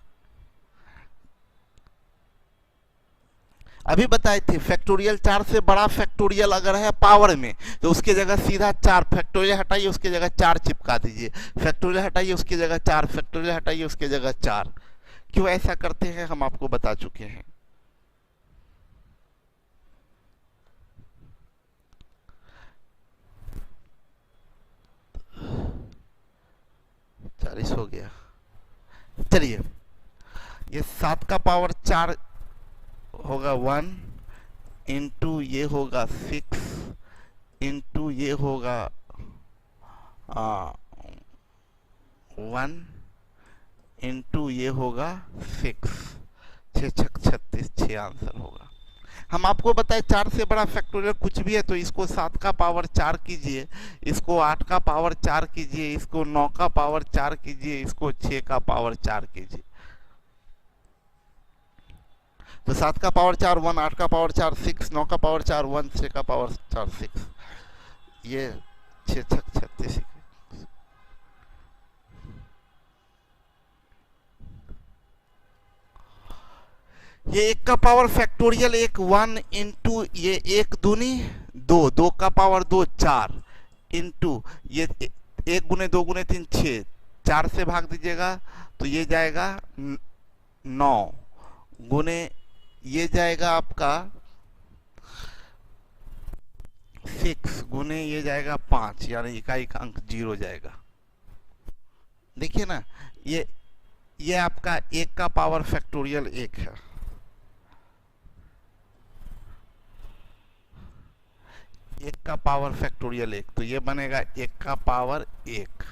अभी बताए थे फैक्टोरियल 4 से बड़ा फैक्टोरियल अगर है पावर में तो उसके जगह सीधा 4, फैक्टोरियल हटाइए उसके जगह 4 चिपका दीजिए, फैक्टोरियल हटाइए उसकी जगह 4, फैक्टोरियल हटाइए उसके जगह 4। क्यों ऐसा करते हैं हम आपको बता चुके हैं। चालीस हो गया। चलिए, ये 7 का पावर 4 होगा 1 इंटू ये होगा 6 इंटू ये होगा 1 इंटू ये होगा 6, 6 6 36, 6 आंसर होगा। हम आपको बताए 4 से बड़ा फैक्टोरियल कुछ भी है तो इसको 7 का पावर 4 कीजिए, इसको 8 का पावर 4 कीजिए, इसको 9 का पावर 4 कीजिए, इसको 6 का पावर 4 कीजिए। तो 7 का पावर 4 1, 8 का पावर 4 6, 9 का पावर 4 1, 6 का पावर 4 6, ये 6 6 36। ये 1 का पावर फैक्टोरियल 1 1 इंटू ये 1 दूनी 2, 2 का पावर 2 4 इंटू ये 1 गुने 2 गुने 3 6, 4 से भाग दीजिएगा तो ये जाएगा 9, गुने ये जाएगा आपका 6, गुने ये जाएगा 5, यानी इकाई का अंक 0 जाएगा। देखिए ना, ये ये आपका एक का पावर फैक्टोरियल एक है, एक का पावर फैक्टोरियल एक, तो ये बनेगा एक का पावर एक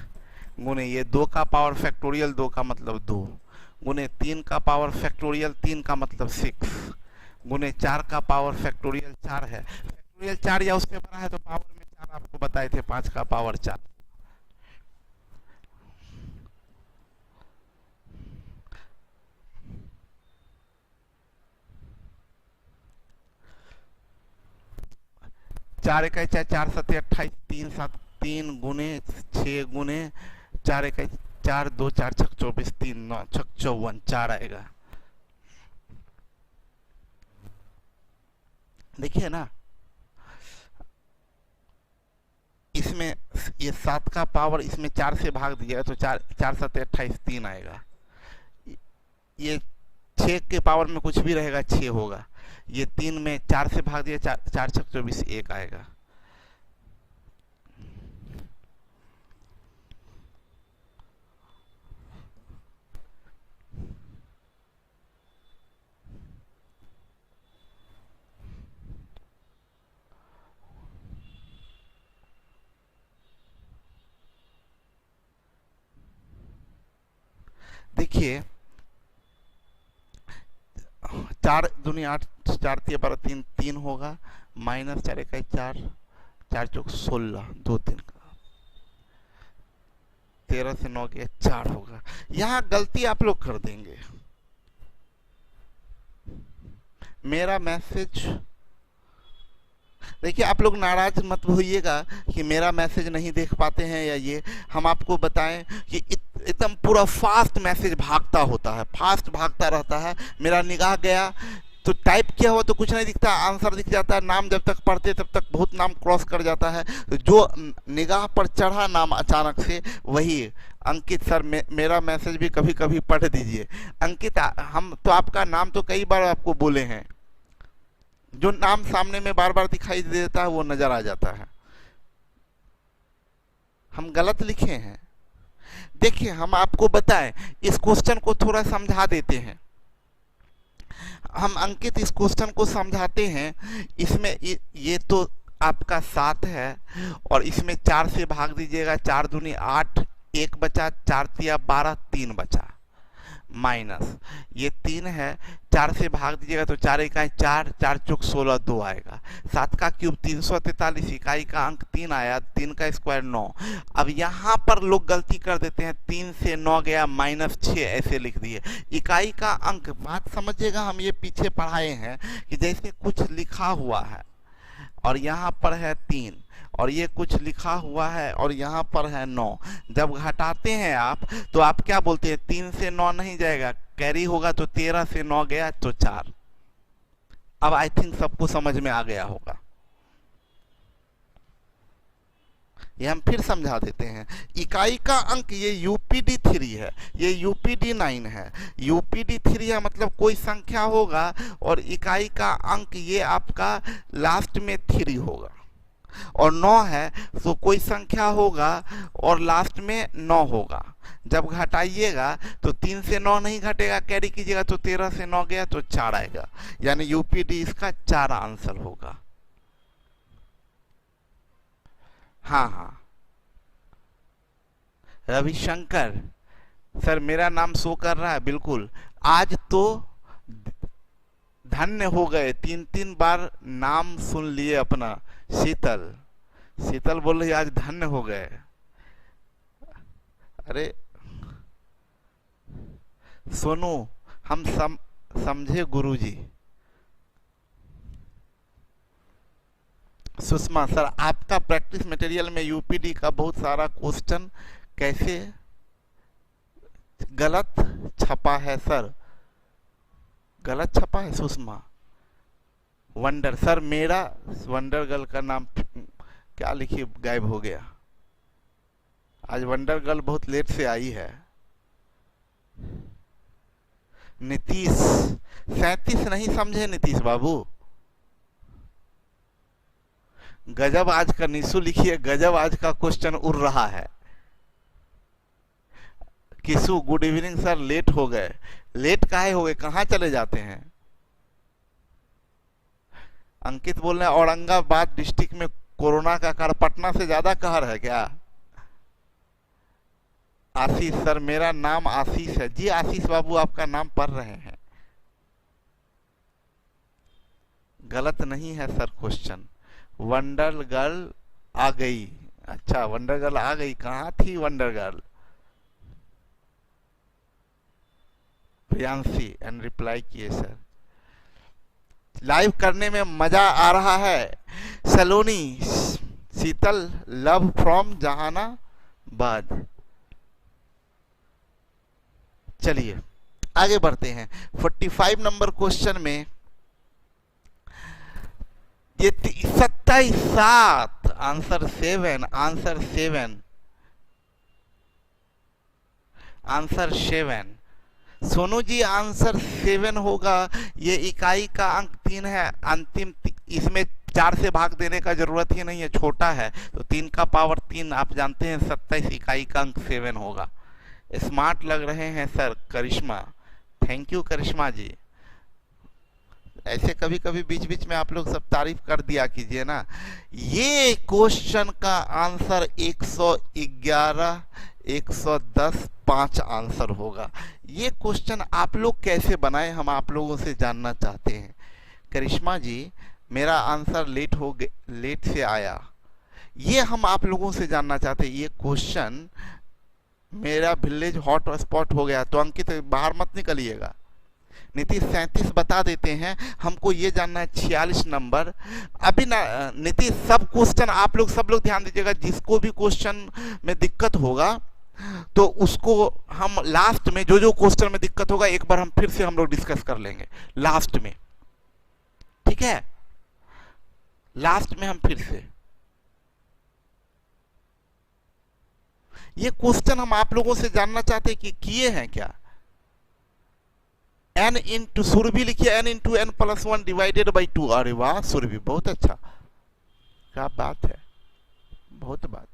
गुने ये दो का पावर फैक्टोरियल दो का मतलब दो गुने तीन का पावर फैक्टोरियल तीन का मतलब सिक्स गुने चार का पावर फैक्टोरियल चार है, फैक्टोरियल चार या उससे बड़ा है तो पावर में चार आपको बताए थे, पांच का पावर चार। चार इकाई चार, चार सत्ते 28, तीन सात तीन गुने छः गुने चार इकाई चार, दो चार छक 24, तीन नौ छक 54, चार आएगा। देखिए ना, इसमें ये सात का पावर इसमें चार से भाग दीजिएगा तो चार, चार सत्ते 28, तीन आएगा। ये छः के पावर में कुछ भी रहेगा छः होगा, ये तीन में चार से भाग दिया, चार चार छक 24, एक आएगा। देखिए, चार दूनी आठ, चार तिया बारह, तीन तीन होगा, माइनस चार इकाई चार, चार चौक 16, दो तीन का 13 से 9 के चार होगा। यहाँ गलती आप लोग कर देंगे, मेरा मैसेज, देखिए आप लोग नाराज मत होइएगा कि मेरा मैसेज नहीं देख पाते हैं या ये, हम आपको बताएं कि एकदम पूरा फास्ट मैसेज भागता होता है, फास्ट भागता रहता है। मेरा निगाह गया तो टाइप किया हुआ तो कुछ नहीं दिखता, आंसर दिख जाता है, नाम जब तक पढ़ते तब तक बहुत नाम क्रॉस कर जाता है, तो जो निगाह पर चढ़ा नाम अचानक से वही अंकित सर, मेरा मैसेज भी कभी कभी पढ़ दीजिए। अंकित, हम तो आपका नाम तो कई बार आपको बोले हैं, जो नाम सामने में बार बार दिखाई देता है वो नजर आ जाता है, हम गलत लिखे हैं। देखिए हम आपको बताएं, इस क्वेश्चन को थोड़ा समझा देते हैं, हम अंकित इस क्वेश्चन को समझाते हैं। इसमें ये तो आपका 7 है और इसमें 4 से भाग दीजिएगा, 4 दूनी 8, एक बचा, 4 तिया 12, 3 बचा, माइनस ये 3 है, 4 से भाग दीजिएगा तो 4 इकाई 4, 4 चौक 16, 2 आएगा। 7 का क्यूब 343, इकाई का अंक 3 आया, 3 का स्क्वायर 9। अब यहाँ पर लोग गलती कर देते हैं, 3 से 9 गया माइनस 6 ऐसे लिख दिए। इकाई का अंक, बात समझिएगा, हम ये पीछे पढ़ाए हैं कि जैसे कुछ लिखा हुआ है और यहाँ पर है 3 और ये कुछ लिखा हुआ है और यहाँ पर है 9, जब घटाते हैं आप तो आप क्या बोलते हैं, 3 से 9 नहीं जाएगा, कैरी होगा तो 13 से 9 गया तो 4। अब आई थिंक सबको समझ में आ गया होगा, ये हम फिर समझा देते हैं। इकाई का अंक ये यूपीडी 3 है, ये यूपीडी 9 है। यूपीडी 3 है मतलब कोई संख्या होगा और इकाई का अंक ये आपका लास्ट में 3 होगा, और 9 है तो कोई संख्या होगा और लास्ट में 9 होगा। जब घटाइएगा तो 3 से 9 नहीं घटेगा, कैरी कीजिएगा तो 13 से 9 गया तो 4 आएगा, यानी यूपीडी इसका 4 आंसर होगा। हाँ हाँ, रविशंकर सर मेरा नाम शो कर रहा है, बिल्कुल। आज तो धन्य हो गए, 3 बार नाम सुन लिए अपना। शीतल, शीतल बोल रही आज धन्य हो गए। अरे सोनू, हम समझे गुरुजी। सुषमा सर, आपका प्रैक्टिस मटेरियल में यूपीडी का बहुत सारा क्वेश्चन कैसे गलत छपा है सर, गलत छपा है सुषमा। वंडर सर, मेरा वंडर गर्ल का नाम क्या लिखिए गायब हो गया, आज वंडर गर्ल बहुत लेट से आई है। नीतीश, 37 नहीं समझे नीतीश बाबू, गजब आज का, निशु लिखिए गजब आज का क्वेश्चन उड़ रहा है। किसु गुड इवनिंग सर, लेट हो गए। लेट काहे हो गए, कहाँ चले जाते हैं? अंकित बोल रहे हैं औरंगाबाद डिस्ट्रिक्ट में कोरोना का कहर पटना से ज्यादा कहर है क्या? आशीष सर, मेरा नाम आशीष है। जी आशीष बाबू, आपका नाम पढ़ रहे हैं। गलत नहीं है सर क्वेश्चन। वंडर गर्ल आ गई। अच्छा, वंडर गर्ल आ गई, कहाँ थी wonder girl? Priyanshi and reply किए सर। लाइव करने में मजा आ रहा है। सलोनी शीतल, लव फ्रॉम जहानाबाद। चलिए आगे बढ़ते हैं। 45 नंबर क्वेश्चन में ये 27 7, answer 7, answer 7, answer 7। Sonu ji answer 7 होगा। ये इकाई का अंक 3 है, अंतिम इसमें 4 से भाग देने का जरूरत ही नहीं है, छोटा है तो 3 का पावर 3 आप जानते हैं 27 इकाई का अंक 7 होगा। स्मार्ट लग रहे हैं सर, करिश्मा। थैंक यू करिश्मा जी। ऐसे कभी कभी बीच बीच में आप लोग सब तारीफ कर दिया कीजिए ना। ये क्वेश्चन का आंसर 111 110 5 आंसर होगा। ये क्वेश्चन आप लोग कैसे बनाए, हम आप लोगों से जानना चाहते हैं। करिश्मा जी, मेरा आंसर लेट से आया, ये हम आप लोगों से जानना चाहते हैं। ये क्वेश्चन मेरा विलेज हॉट स्पॉट हो गया, तो अंकित बाहर मत निकलिएगा। नीतीश 37 बता देते हैं, हमको ये जानना है 46 नंबर। अभी ना नीतीश, सब क्वेश्चन आप लोग सब लोग ध्यान दीजिएगा, जिसको भी क्वेश्चन में दिक्कत होगा तो उसको हम लास्ट में, जो जो क्वेश्चन में दिक्कत होगा एक बार हम फिर से हम लोग डिस्कस कर लेंगे लास्ट में, ठीक है? लास्ट में हम फिर से ये क्वेश्चन हम आप लोगों से जानना चाहते हैं कि किए हैं क्या। n इंटू सुरभि लिखिए, n into n plus 1 divided by 2। अरे वाह सुरभि, बहुत अच्छा, क्या बात है, बहुत बात।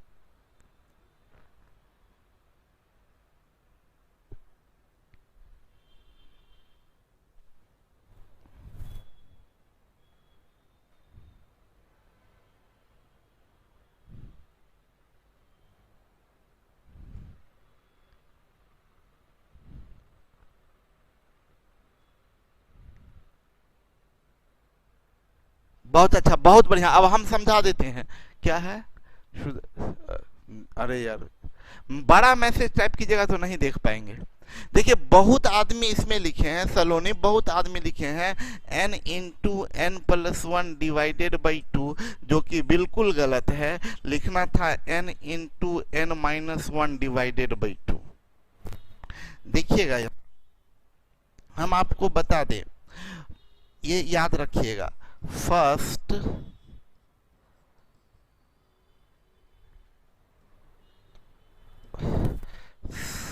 बहुत अच्छा, बहुत बढ़िया। अब हम समझा देते हैं क्या है। अरे यार, बड़ा मैसेज टाइप कीजिएगा तो नहीं देख पाएंगे। देखिए बहुत आदमी इसमें लिखे हैं, सलोनी बहुत आदमी लिखे हैं n into n plus 1 divided by 2, जो कि बिल्कुल गलत है। लिखना था n into n minus 1 divided by 2। देखिएगा, हम आपको बता दें, ये याद रखिएगा। First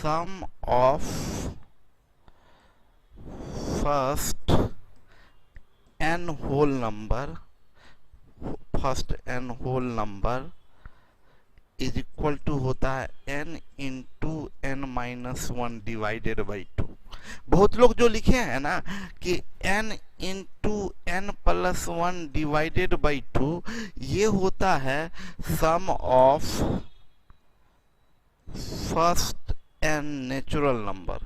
sum of first n whole number, first n whole number is equal to होता है n into n minus 1 divided by 2। बहुत लोग जो लिखे हैं ना कि n into n plus 1 divided by 2, ये होता है sum of first n natural number,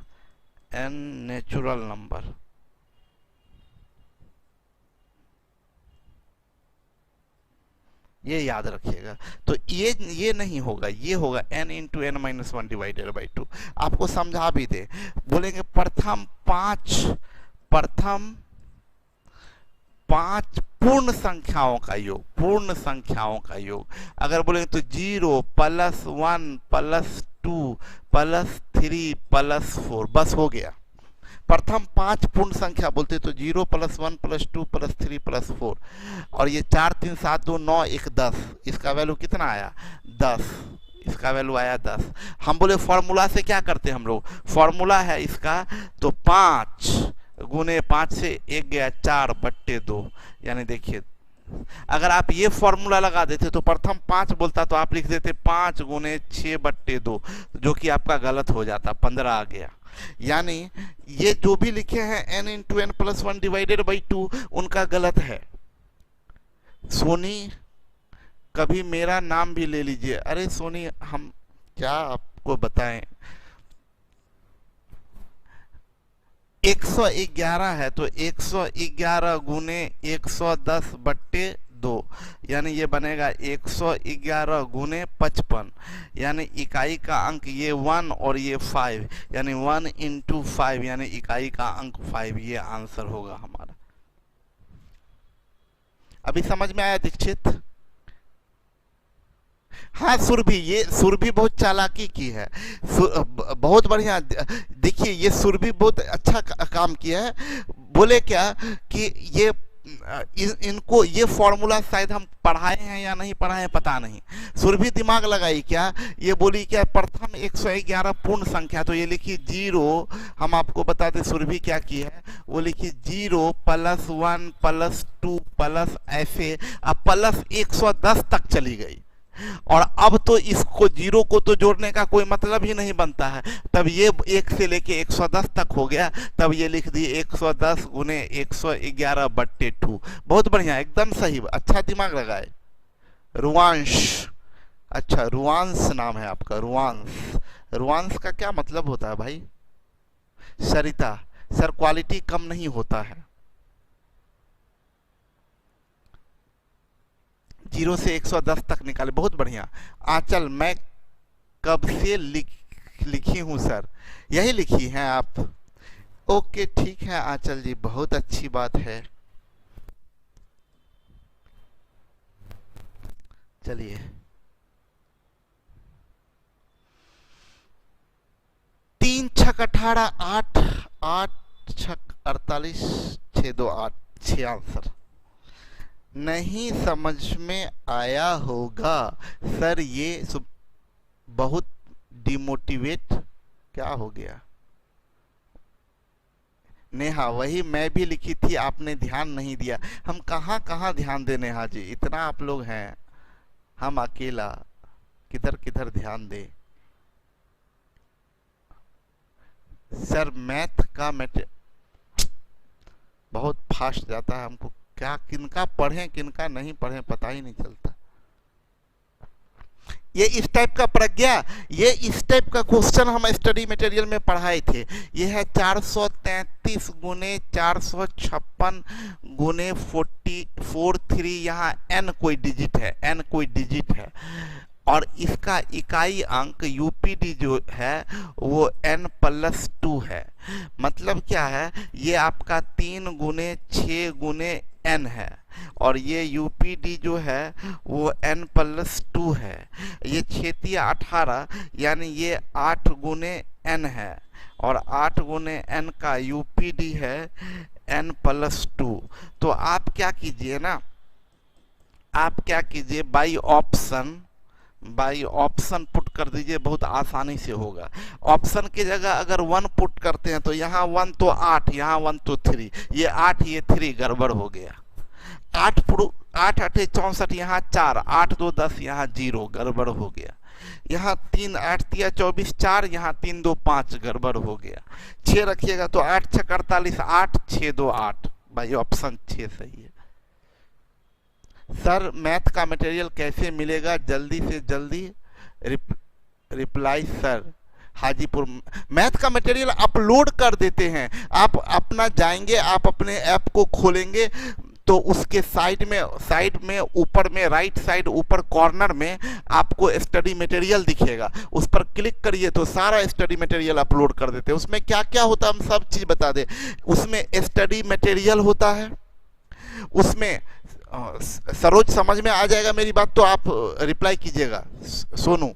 n natural number. ये याद रखिएगा। तो ये नहीं होगा, ये होगा n into n minus 1 divided by 2। आपको समझा भी दे, बोलेंगे प्रथम पांच पूर्ण संख्याओं का योग, पूर्ण संख्याओं का योग। अगर बोलेंगे तो 0 प्लस 1 प्लस 2 प्लस 3 प्लस 4, बस हो गया। प्रथम 5 पूर्ण संख्या बोलते तो 0 प्लस 1 प्लस 2 प्लस 3 प्लस 4, और ये 4 3 7 2 9 1 10, इसका वैल्यू कितना आया 10, इसका वैल्यू आया 10। हम बोले फॉर्मूला से क्या करते हैं हम लोग, फॉर्मूला है इसका तो 5 गुने 5 से 1 गया 4 बट्टे 2, यानी देखिए अगर आप ये फॉर्मूला लगा देते तो प्रथम 5 बोलता तो आप लिख देते 5 गुने 6/2, जो कि आपका गलत हो जाता, 15 आ गया। यानी ये जो भी लिखे हैं n into n plus 1 divided by 2 उनका गलत है। सोनी, कभी मेरा नाम भी ले लीजिए। अरे सोनी, हम क्या आपको बताएं, 111 है तो 111 गुने 110/2, यानी ये बनेगा 111 गुने 55, यानी इकाई का अंक ये 1 और ये 5, यानी 1 इंटू 5, यानी इकाई का अंक 5, ये आंसर होगा हमारा। अभी समझ में आया दीक्षित? हाँ सुरभि, ये सुरभि बहुत चालाकी की है, बहुत बढ़िया। देखिए ये सुरभि बहुत अच्छा काम किया है। बोले क्या कि ये इनको ये फॉर्मूला शायद हम पढ़ाए हैं या नहीं पढ़ाए हैं पता नहीं। सुरभि दिमाग लगाई क्या, ये बोली क्या प्रथम 111 पूर्ण संख्या, तो ये लिखी 0। हम आपको बता दें सुरभि क्या की है, वो लिखी 0 + 1 + 2 प्लस ऐसे, अब प्लस 110 तक चली गई। और अब तो इसको 0 को तो जोड़ने का कोई मतलब ही नहीं बनता है, तब ये 1 से लेके 110 तक हो गया, तब ये लिख दिए 110 गुने 111/2। बहुत बढ़िया, एकदम सही, अच्छा दिमाग लगाए। रुआंश, अच्छा रुआंश नाम है आपका, रुआंश। रुआंश का क्या मतलब होता है भाई? सरिता, सर क्वालिटी कम नहीं होता है। 0 से 110 तक निकाले, बहुत बढ़िया। आंचल, मैं कब से लिखी हूं सर, यही लिखी हैं आप? ओके ठीक है आंचल जी, बहुत अच्छी बात है। चलिए 3 छक 18, 8 8 छक 48, 6 2 8, 6 आंसर। नहीं समझ में आया होगा सर, ये बहुत डिमोटिवेट क्या हो गया। नेहा, वही मैं भी लिखी थी, आपने ध्यान नहीं दिया। हम कहाँ कहाँ ध्यान दे नेहा जी, इतना आप लोग हैं, हम अकेला किधर किधर ध्यान दे। सर मैथ का बहुत फास्ट जाता है, हमको क्या किनका पढ़ें किनका नहीं पढ़ें पता ही नहीं चलता। ये इस टाइप का प्रज्ञा, ये इस टाइप का क्वेश्चन हम स्टडी मटेरियल में पढ़ाए थे। ये है 433 गुने 456 गुने 43, यहाँ n कोई डिजिट है, n कोई डिजिट है, और इसका इकाई अंक यूपीडी जो है वो n + 2 है। मतलब क्या है, ये आपका 3 गुने 6 गुने n है, और ये यूपीडी जो है वो n + 2 है। ये 6 18, यानी ये 8 गुने n है, और 8 गुने n का यूपीडी है n + 2। तो आप क्या कीजिए ना, आप क्या कीजिए, बाई ऑप्शन पुट कर दीजिए, बहुत आसानी से होगा। ऑप्शन की जगह अगर 1 पुट करते हैं तो यहाँ 1 तो 8, यहाँ 1 तो 3, ये 8 ये 3, गड़बड़ हो गया। 8 8 8 64, यहाँ 4, 8 2 10, यहाँ 0, गड़बड़ हो गया। यहाँ 3 8 3 24 4, यहाँ 3 2 5, गड़बड़ हो गया। 6 रखिएगा तो 8 6 48, 8 6 2 8, भाई ऑप्शन 6 सही है। सर मैथ का मटेरियल कैसे मिलेगा, जल्दी से जल्दी रिप्लाई सर। हाजीपुर, मैथ का मटेरियल अपलोड कर देते हैं, आप अपना जाएंगे, आप अपने ऐप को खोलेंगे तो उसके साइड में ऊपर में राइट साइड ऊपर कॉर्नर में आपको स्टडी मटेरियल दिखेगा, उस पर क्लिक करिए तो सारा स्टडी मटेरियल अपलोड कर देते हैं। उसमें क्या क्या होता है हम सब चीज़ बता दें। उसमें स्टडी मटेरियल होता है, उसमें सरोज समझ में आ जाएगा मेरी बात तो आप रिप्लाई कीजिएगा। सोनू,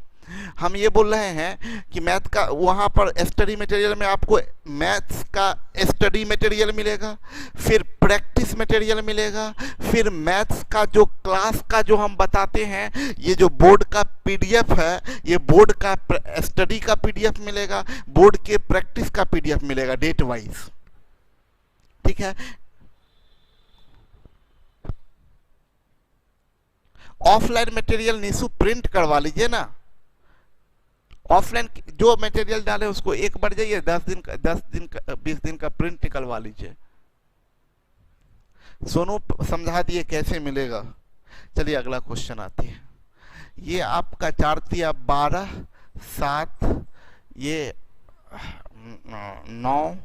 हम ये बोल रहे हैं कि मैथ का वहाँ पर स्टडी मटेरियल में आपको मैथ्स का स्टडी मटेरियल मिलेगा, फिर प्रैक्टिस मटेरियल मिलेगा, फिर मैथ्स का जो क्लास का जो हम बताते हैं, ये जो बोर्ड का पीडीएफ है, ये बोर्ड का स्टडी का पीडीएफ मिलेगा, बोर्ड के प्रैक्टिस का पीडीएफ मिलेगा डेट वाइज, ठीक है। ऑफलाइन मटेरियल निशु प्रिंट करवा लीजिए ना। ऑफलाइन जो मटेरियल डाले उसको एक बार जाइए 20 दिन का प्रिंट निकलवा लीजिए। सोनू समझा दिए कैसे मिलेगा। चलिए अगला क्वेश्चन आती है। ये आपका 4 तिया 12, 7, ये 9,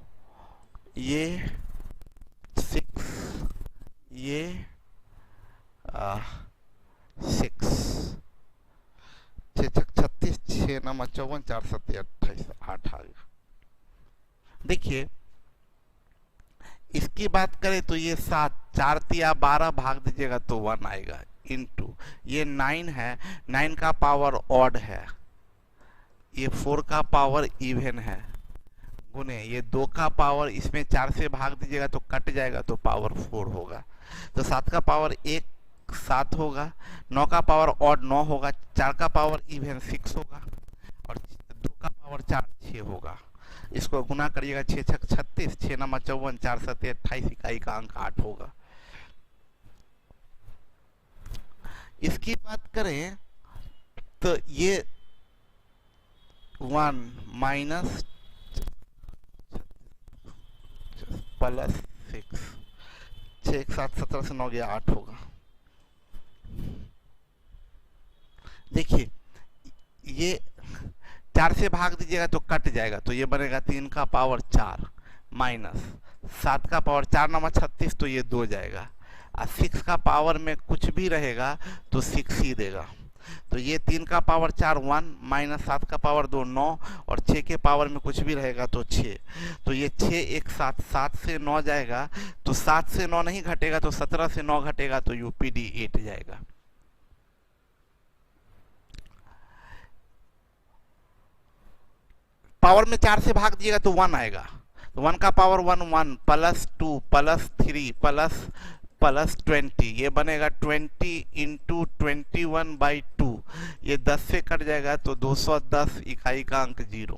ये 6, ये 6, 6 36, 6 9 54, 4 7 28, 8 आ गया। देखिए इसकी बात करें तो ये 7, 4 तिया 12 भाग दीजिएगा तो 1 आएगा, इनटू ये 9 है, 9 का पावर ऑड है, ये 4 का पावर इवन है, गुने ये 2 का पावर, इसमें 4 से भाग दीजिएगा तो कट जाएगा तो पावर 4 होगा। तो 7 का पावर 1 7 होगा, 9 का पावर ऑड 9 होगा, 4 का पावर इवन 6 होगा और 2 का पावर 4 6 होगा। इसको गुना करिएगा 6 6 36, 6 9 54, 4 7 28, इकाई का अंक 8 होगा। इसकी बात करें तो ये 1 माइनस प्लस 6, 6 7 17 से 9 गया 8 होगा। देखिए ये 4 से भाग दीजिएगा तो कट जाएगा तो ये बनेगा 3 का पावर 4 माइनस 7 का पावर 4 9 36 तो ये 2 जाएगा और 6 का पावर में कुछ भी रहेगा तो 6 ही देगा। तो ये 3 का पावर 4 1 माइनस 7 का पावर 2 9 और 6 के पावर में कुछ भी रहेगा तो 6। तो ये 6 1 7, 7 से 9 जाएगा तो 7 से 9 नहीं घटेगा तो 17 से 9 घटेगा तो यूपीडी 8 जाएगा। पावर में 4 से भाग दिएगा तो 1 आएगा, तो 1 का पावर 1 1 प्लस 2 प्लस 3 प्लस 20, ये बनेगा 20 इंटू 21/2, ये 10 से कट जाएगा तो 210, इकाई का अंक 0।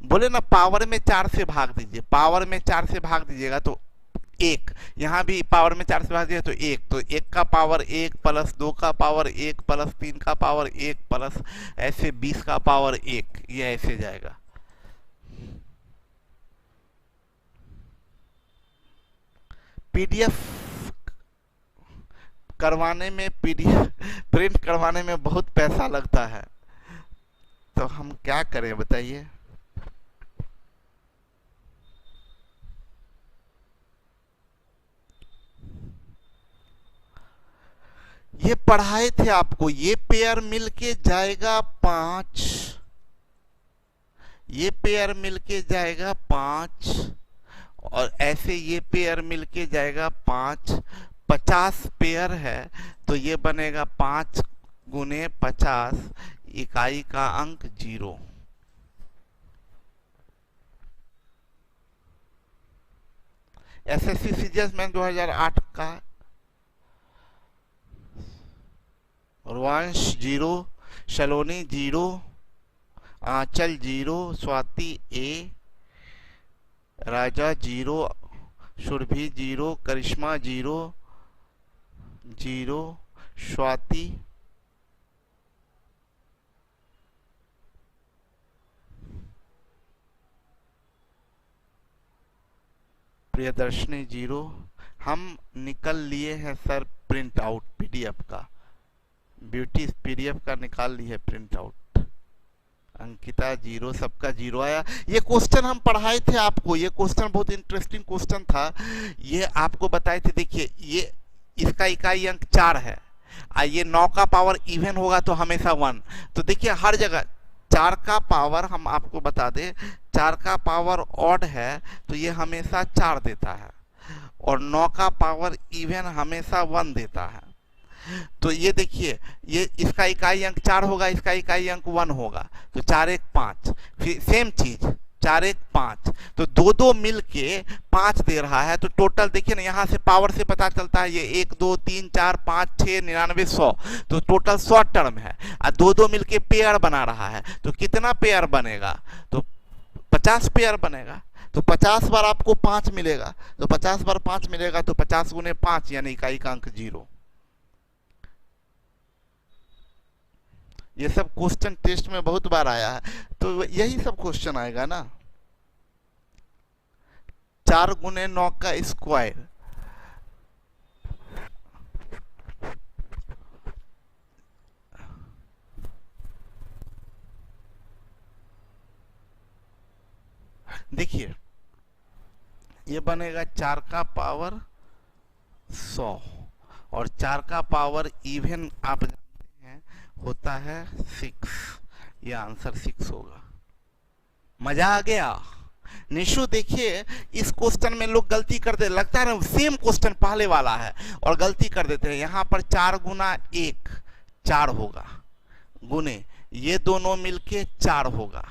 बोले ना पावर में 4 से भाग दीजिए, पावर में 4 से भाग दीजिएगा तो 1, यहाँ भी पावर में 4 से भाग दिया तो 1, तो 1 का पावर 1 प्लस 2 का पावर 1 प्लस 3 का पावर 1 प्लस ऐसे 20 का पावर 1, ये ऐसे जाएगा। पीडीएफ करवाने में प्रिंट करवाने में बहुत पैसा लगता है, तो हम क्या करें बताइए। ये पढ़ाए थे आपको, ये पेयर मिलके जाएगा 5, ये पेयर मिलके जाएगा 5 और ऐसे ये पेयर मिलके जाएगा 5, 50 पेयर है तो ये बनेगा 5 गुने 50, इकाई का अंक 0। एसएससी सीजीएस में 2008 का वंश 0, सलोनी 0, आंचल 0, स्वाति A, राजा 0, सुरभि 0, करिश्मा 0, स्वाति, प्रियदर्शनी 0। हम निकल लिए हैं सर प्रिंट आउट पीडीएफ का, ब्यूटी पीडीएफ का निकाल ली है प्रिंट आउट। अंकिता 0, सबका 0 आया। ये क्वेश्चन हम पढ़ाए थे आपको, ये क्वेश्चन बहुत इंटरेस्टिंग क्वेश्चन था, ये आपको बताए थे। देखिए ये इसका इकाई अंक 4 है, ये 9 का पावर इवन होगा तो हमेशा 1। तो देखिए हर जगह 4 का पावर, हम आपको बता दें 4 का पावर ऑड है तो ये हमेशा 4 देता है और 9 का पावर इवन हमेशा 1 देता है। तो ये देखिए ये इसका इकाई अंक 4 होगा, इसका इकाई अंक 1 होगा, तो 4 1 5, फिर सेम चीज 4 1 5, तो 2 2 मिल के 5 दे रहा है। तो टोटल देखिए ना, यहाँ से पावर से पता चलता है ये 1 2 3 4 5 6 99 100, तो टोटल 100 टर्म है और 2 2 मिल के पेयर बना रहा है। तो कितना पेयर बनेगा, तो 50 पेयर बनेगा। तो 50 बार आपको 5 मिलेगा, तो 50 बार 5 मिलेगा तो 50 गुने 5 यानी इकाई का अंक 0। ये सब क्वेश्चन टेस्ट में बहुत बार आया है, तो यही सब क्वेश्चन आएगा ना। 4 गुने 9 का स्क्वायर, देखिए ये बनेगा 4 का पावर 100, और 4 का पावर इवन आप जानते हैं होता है 6, ये आंसर 6 होगा। मजा आ गया। निशु देखिए इस क्वेश्चन में लोग गलती करते, लगता है ना सेम क्वेश्चन पहले वाला है और गलती कर देते हैं। यहाँ पर 4 गुना 1 4 होगा, गुने ये दोनों मिलके 4 होगा,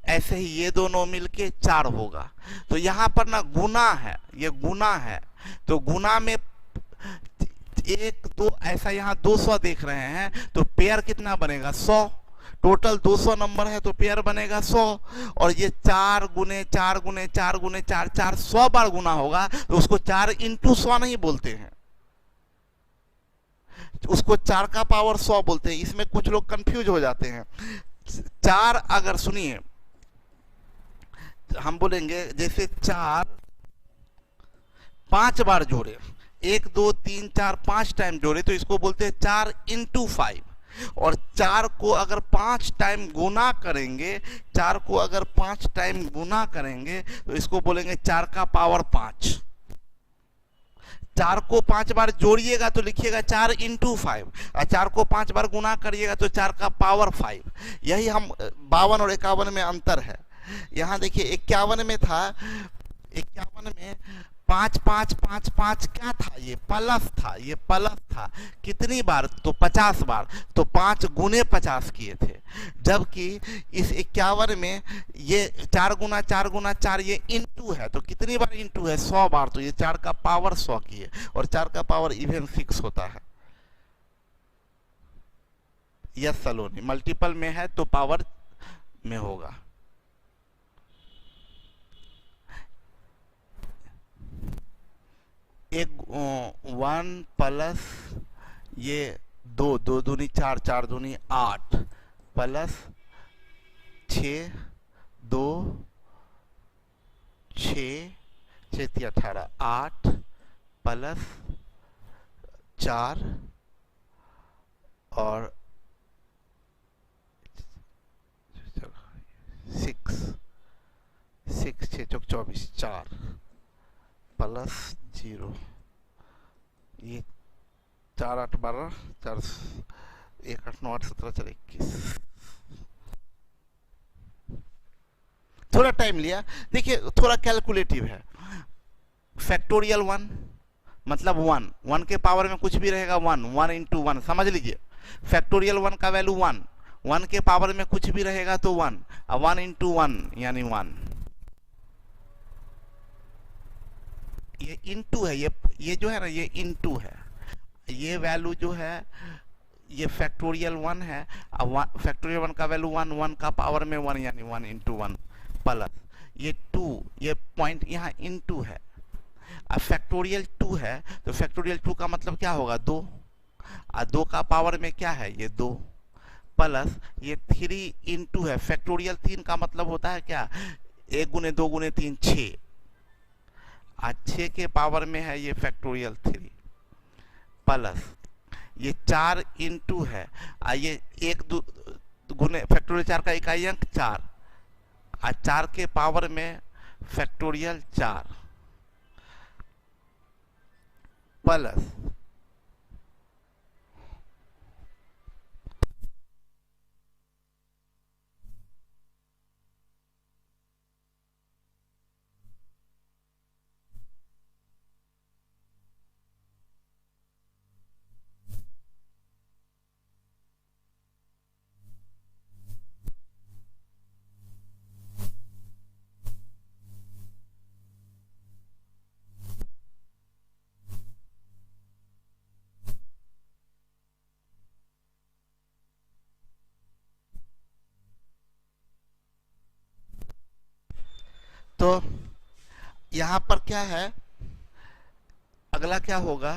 ऐसे ही ये दोनों मिलके 4 होगा। तो यहाँ पर ना गुना है, ये गुना है, तो गुना में 1 2 ऐसा यहाँ 200 देख रहे हैं, तो पेयर कितना बनेगा 100। टोटल 200 नंबर है तो पेयर बनेगा 100। और ये 4 गुने 4 गुने 4 गुने 4 100 बार गुना होगा, तो उसको 4 इंटू 100 नहीं बोलते हैं, उसको 4 का पावर 100 बोलते हैं। इसमें कुछ लोग कंफ्यूज हो जाते हैं। 4 अगर सुनिए हम बोलेंगे जैसे 4 5 बार जोड़े, 1 2 3 4 5 टाइम जोड़े तो इसको बोलते हैं 4 इंटू 5। और 4 को अगर 5 टाइम गुना करेंगे, 4 को अगर 5 टाइम गुना करेंगे तो इसको बोलेंगे 4 का पावर 5। 4 को 5 बार जोड़िएगा तो लिखिएगा 4 इंटू 5, और 4 को 5 बार गुना करिएगा तो 4 का पावर 5। यही हम 52 और 51 में अंतर है। यहाँ देखिए 51 में था, 51 में 5 5 5 5 क्या था, ये प्लस था, ये प्लस था। कितनी बार, तो 50 बार, तो 5 गुने 50 किए थे। जबकि इस 51 में ये 4 गुना 4 गुना 4 ये इंटू है, तो कितनी बार इंटू है 100 बार, तो ये 4 का पावर 100 किए, और 4 का पावर इवन 6 होता है। यस सलोनी, मल्टीपल में है तो पावर में होगा। एक 1 प्लस ये 2 2 दूनी 4 4 दूनी 8 प्लस 6 2 6 6 18 8 प्लस 4 और 6 6 6 चौक 24 4 प्लस 0, ये 4 8 12 4 1 8 9 8 17 4 21। थोड़ा टाइम लिया, देखिए थोड़ा कैलकुलेटिव है। फैक्टोरियल 1 मतलब 1, 1 के पावर में कुछ भी रहेगा 1, 1 इंटू 1 समझ लीजिए। फैक्टोरियल 1 का वैल्यू 1, 1 के पावर में कुछ भी रहेगा तो 1, 1 इंटू 1 यानी 1। ये इंटू है, ये जो है ना ये इंटू है, ये वैल्यू जो है ये फैक्टोरियल 1 है। अब फैक्टोरियल 1 का वैल्यू 1, 1 का पावर में 1 यानी 1 इंटू 1 प्लस ये 2, ये पॉइंट यहाँ इंटू है। अब फैक्टोरियल 2 है तो फैक्टोरियल 2 का मतलब क्या होगा 2, और 2 का पावर में क्या है ये 2 प्लस ये 3 इंटू है। फैक्टोरियल 3 का मतलब होता है क्या, 1 गुने 2 गुने 3 6, आज 6 के पावर में है ये फैक्टोरियल 3 प्लस ये 4 इंटू है, ये 1 गुने फैक्टोरियल 4 का इकाई अंक 4, आज 4 के पावर में फैक्टोरियल 4 प्लस तो यहाँ पर क्या है, अगला क्या होगा,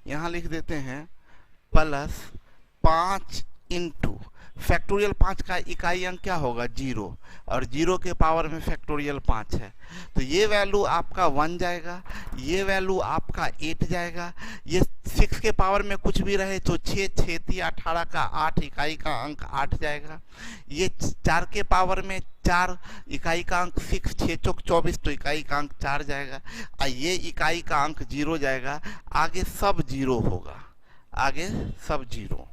यहाँ लिख देते हैं प्लस 5 इंटू फैक्टोरियल 5 का इकाई अंक क्या होगा 0, और 0 के पावर में फैक्टोरियल 5 है, तो ये वैल्यू आपका 1 जाएगा, ये वैल्यू आपका 8 जाएगा, ये 6 के पावर में कुछ भी रहे तो 6 6 18 का 8 इकाई का अंक 8 जाएगा, ये 4 के पावर में 4 इकाई का अंक 6 6 चौक 24 तो इकाई का अंक 4 जाएगा, और ये इकाई का अंक 0 जाएगा, आगे सब 0 होगा, आगे सब 0,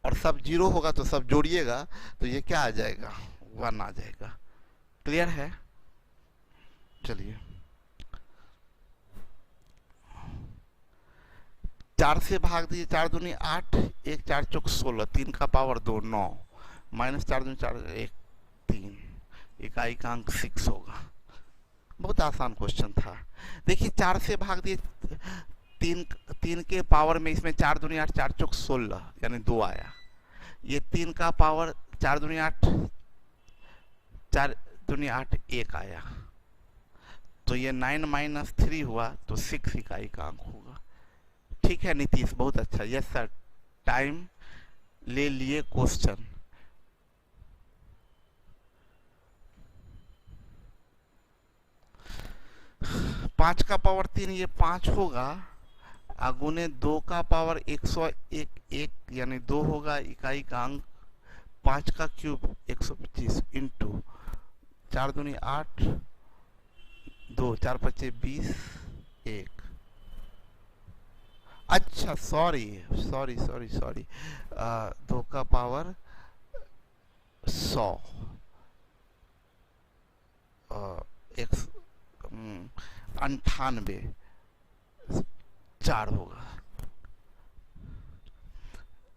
और सब 0 होगा तो सब जोड़िएगा तो ये क्या आ जाएगा 1 आ जाएगा। क्लियर है? चलिए 4 से भाग दीजिए, 4 दूनी 8, 1 4 चौक 16, 3 का पावर 2 9, माइनस 4 दूनी 4 1 3, इकाई का अंक 6 होगा। बहुत आसान क्वेश्चन था। देखिए 4 से भाग दिए, 3 के पावर में इसमें 4 दूनी 8 4 चौक 16 यानी 2 आया, ये 3 का पावर 4 दूनी 8 4 दूनी 8 1 आया, तो ये 9 माइनस 3 हुआ तो 6 इकाई का अंक होगा। ठीक है नीतीश, बहुत अच्छा। यस सर, टाइम ले लिए क्वेश्चन। पाँच का पावर 3 ये 5 होगा, अगुने 2 का पावर 101 1 यानी 2 होगा, इकाई का अंक 5 का क्यूब 125 इंटू 4 दूनी 8 2 4 5 20 1। अच्छा सॉरी 2 का पावर 100 98 4 होगा।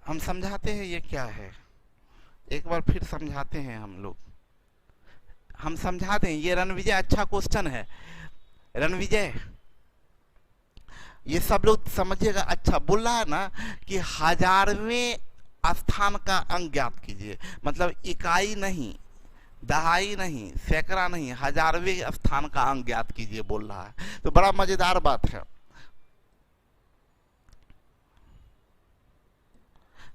हम समझाते हैं ये क्या है, एक बार फिर समझाते हैं हम समझाते हैं। ये रणविजय अच्छा क्वेश्चन है, रणविजय ये सब लोग समझिएगा। अच्छा बोल रहा है ना कि 1000वें स्थान का अंक ज्ञात कीजिए, मतलब इकाई नहीं, दहाई नहीं, सैकड़ा नहीं, 1000वें स्थान का अंक ज्ञात कीजिए बोल रहा है, तो बड़ा मजेदार बात है।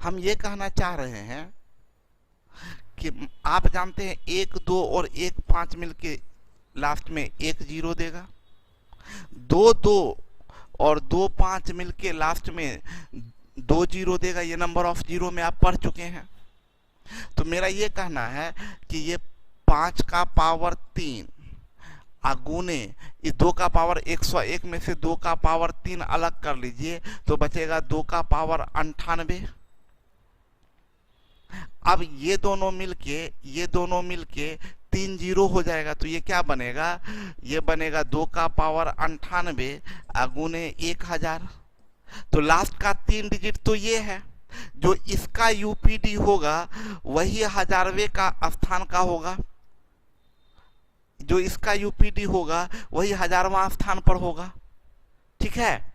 हम ये कहना चाह रहे हैं कि आप जानते हैं 1 2 और 1 5 मिलके लास्ट में 1 0 देगा, 2 2 और 2 5 मिलके लास्ट में 2 0 देगा। ये नंबर ऑफ जीरो में आप पढ़ चुके हैं। तो मेरा ये कहना है कि ये 5 का पावर 3 अगुने इस 2 का पावर 101 में से 2 का पावर 3 अलग कर लीजिए तो बचेगा 2 का पावर 98। अब ये दोनों मिलके 3 0 हो जाएगा, तो ये क्या बनेगा, ये बनेगा 2 का पावर 98 अगुने 1000। तो लास्ट का 3 डिजिट तो ये है, जो इसका यूपीडी होगा वही 1000वें का स्थान का होगा, जो इसका यूपीडी होगा वही 1000वां स्थान पर होगा। ठीक है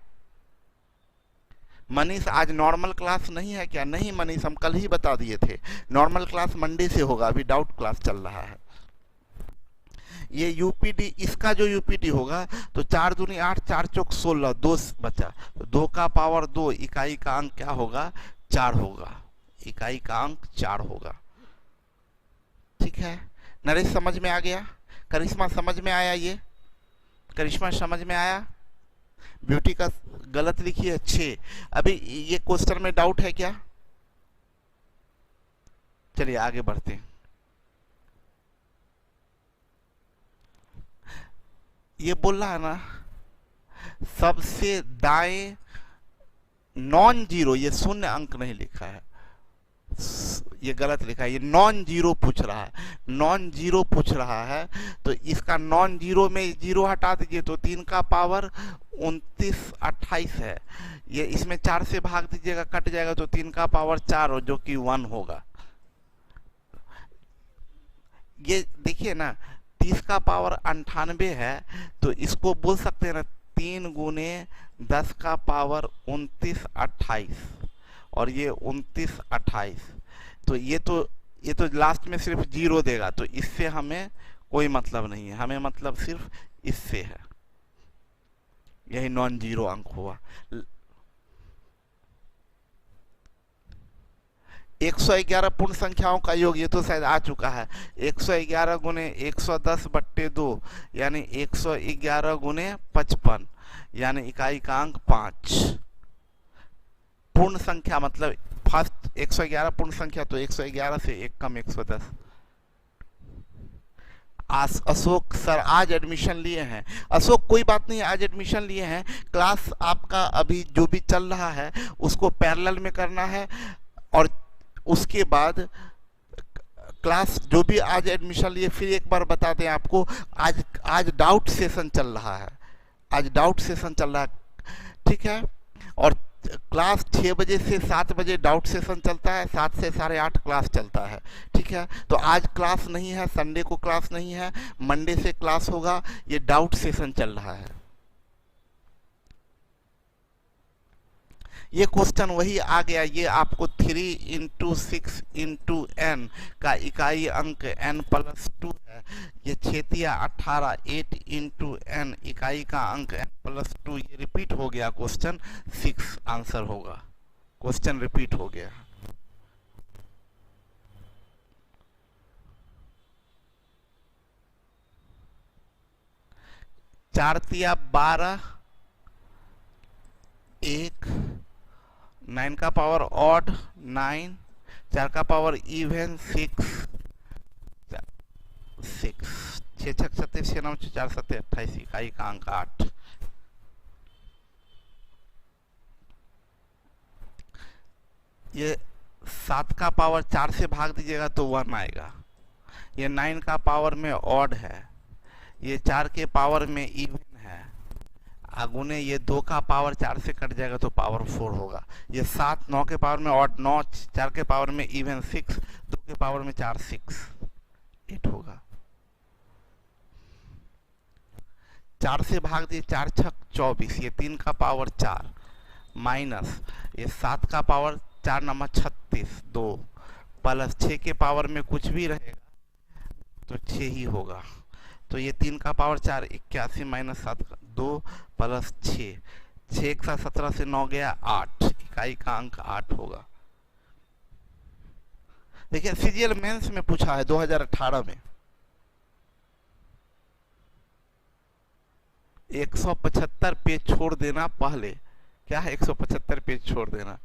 मनीष, आज नॉर्मल क्लास नहीं है क्या? नहीं मनीष, हम कल ही बता दिए थे, नॉर्मल क्लास मंडे से होगा, अभी डाउट क्लास चल रहा है। ये यूपीडी, इसका जो यूपीडी होगा तो 4 दूनी 8 4 चौक 16 2 बचा, तो 2 का पावर 2 इकाई का अंक क्या होगा 4 होगा, इकाई का अंक 4 होगा। ठीक है नरेश, समझ में आ गया? करिश्मा समझ में आया? ये करिश्मा समझ में आया? ब्यूटी का गलत लिखी है 6। अभी ये क्वेश्चन में डाउट है क्या? चलिए आगे बढ़ते हैं। ये बोल रहा है ना सबसे दाएं नॉन जीरो, ये शून्य अंक नहीं लिखा है, ये गलत लिखा है, ये नॉन जीरो पूछ रहा है, नॉन जीरो पूछ रहा है। तो इसका नॉन जीरो में जीरो हटा दीजिए तो 3 का पावर 29 28 है, ये इसमें 4 से भाग दीजिएगा कट जाएगा तो 3 का पावर 4 जो कि 1 होगा। ये देखिए ना 30 का पावर 98 है, तो इसको बोल सकते हैं ना 3 गुने 10 का पावर 29 28, और ये 29 28, तो ये तो लास्ट में सिर्फ जीरो देगा, तो इससे हमें कोई मतलब नहीं है, हमें मतलब सिर्फ इससे है, यही नॉन जीरो अंक हुआ। 111 पूर्ण संख्याओं का योग, ये तो शायद आ चुका है। 111 गुने 110/2 यानी 111 गुने 55 यानी इकाई का अंक 5। पूर्ण संख्या मतलब फर्स्ट 111 पूर्ण संख्या, तो 111 से 1 कम 110। अशोक सर आज एडमिशन लिए हैं। अशोक कोई बात नहीं, आज एडमिशन लिए हैं, क्लास आपका अभी जो भी चल रहा है उसको पैरेलल में करना है, और उसके बाद क्लास जो भी आज एडमिशन लिए, फिर एक बार बता दें आपको, आज डाउट सेशन चल रहा है, आज डाउट सेशन चल रहा है, ठीक है। और क्लास 6 बजे से 7 बजे डाउट सेशन चलता है, 7 से 8:30 क्लास चलता है, ठीक है। तो आज क्लास नहीं है, संडे को क्लास नहीं है, मंडे से क्लास होगा, ये डाउट सेशन चल रहा है। ये क्वेश्चन वही आ गया, ये आपको 3 × 6 × n का इकाई अंक n+2 है, ये 6 × 18 8 × n इकाई का अंक n+2, ये रिपीट हो गया क्वेश्चन 6 आंसर होगा, क्वेश्चन रिपीट हो गया। चार तिया 12 1 9 का पावर ऑड 9 4 का पावर इवन 6 6 6 6 37 6 9 4 7 28 इकाई का अंक 8। ये 7 का पावर 4 से भाग दीजिएगा तो 1 आएगा। ये 9 का पावर में ऑड है, ये 4 के पावर में इवन है, अगुने ये 2 का पावर 4 से कट जाएगा तो पावर 4 होगा। ये 7 9 के पावर में ऑड 9, 4 के पावर में इवन 6, 2 के पावर में 4 6 8 होगा। 4 से भाग दिए 4 6 24, ये 3 का पावर 4 माइनस ये 7 का पावर 4 9 36 2 प्लस 6 के पावर में कुछ भी रहेगा तो 6 ही होगा। तो ये 3 का पावर 4 81 माइनस 7 2 प्लस 6 6 1 7 17 से 9 गया 8, इकाई का अंक 8 होगा। देखिए सीजीएल मेंस में पूछा है 2018 में 175 पेज छोड़ देना पहले, क्या है 175 पेज छोड़ देना।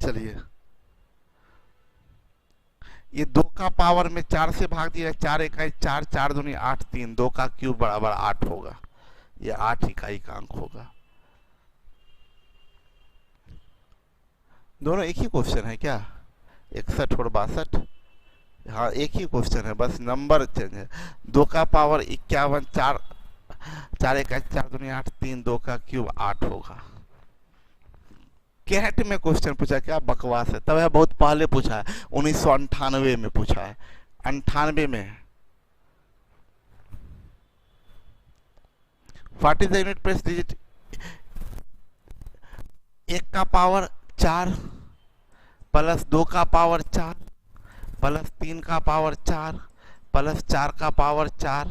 चलिए ये 2 का पावर में 4 से भाग दिया, 4 इकाई 4 4 दूनी 8 3 2 का क्यूब बराबर 8 होगा, ये 8 इकाई का अंक होगा। दोनों एक ही क्वेश्चन है क्या, 61 और 62, हाँ एक ही क्वेश्चन है, बस नंबर चेंज है। 2 का पावर 51 4 4 इकाई 4 दूनी 8 3 2 का क्यूब 8 होगा। कैट में क्वेश्चन पूछा, क्या बकवास है, तब है बहुत पहले पूछा है, 1998 में पूछा है, 98 में। What is the unit place digit, 1 का पावर 4 प्लस 2 का पावर 4 प्लस 3 का पावर 4 प्लस 4 का power 4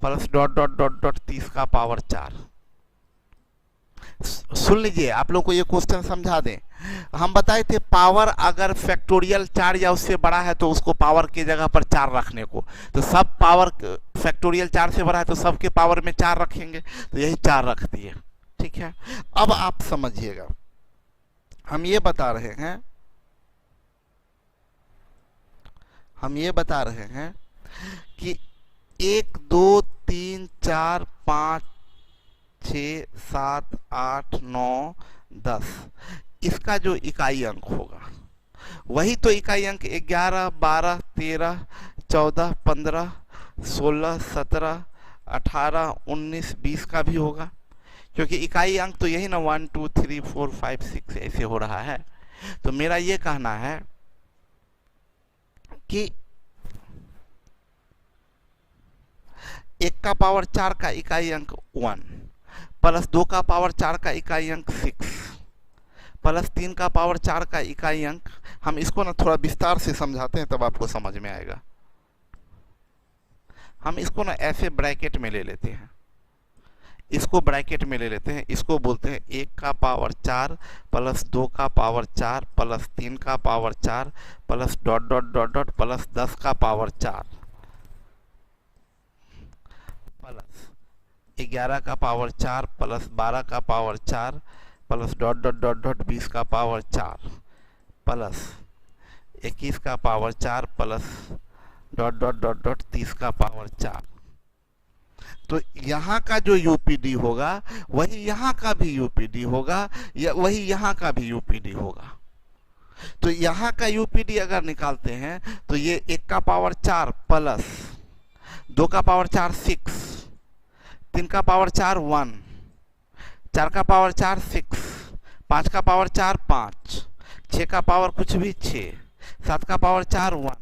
plus dot dot dot dot 30 का पावर 4। सुन लीजिए, आप लोग को ये क्वेश्चन समझा दें, हम बताए थे पावर अगर फैक्टोरियल 4 या उससे बड़ा है तो उसको पावर की जगह पर 4 रखने को, तो सब पावर फैक्टोरियल 4 से बड़ा है तो सबके पावर में 4 रखेंगे, तो यही 4 रख दिए, ठीक है। अब आप समझिएगा, हम ये बता रहे हैं कि 1 2 3 4 5 6 7 8 9 10 इसका जो इकाई अंक होगा वही तो इकाई अंक 11 12 13 14 15 16 17 18 19 20 का भी होगा, क्योंकि इकाई अंक तो यही ना 1 2 3 4 5 6 ऐसे हो रहा है। तो मेरा ये कहना है कि 1 का पावर 4 का इकाई अंक 1 प्लस 2 का पावर 4 का इकाई अंक 6 प्लस 3 का पावर 4 का इकाई अंक। हम इसको ना थोड़ा विस्तार से समझाते हैं तब आपको समझ में आएगा। हम इसको ना ऐसे ब्रैकेट में ले लेते हैं, इसको ब्रैकेट में ले लेते हैं, इसको बोलते हैं 1 का पावर 4 प्लस 2 का पावर 4 प्लस 3 का power 4 plus dot dot dot dot plus 10 का पावर 4 प्लस 11 का पावर 4 प्लस 12 का power 4 plus dot dot dot dot 20 का पावर 4 प्लस 21 का power 4 plus dot dot dot dot 30 का पावर 4। तो यहाँ का जो यूपीडी होगा वही यहाँ का भी यूपीडी होगा, या वही यहाँ का भी यूपीडी होगा। तो यहाँ का यूपीडी अगर निकालते हैं तो ये 1 का पावर 4 प्लस 2 का पावर 4 6, 3 का पावर 4 1, 4 का पावर 4 6, 5 का पावर 4 5, 6 का पावर कुछ भी 6, 7 का पावर 4 1,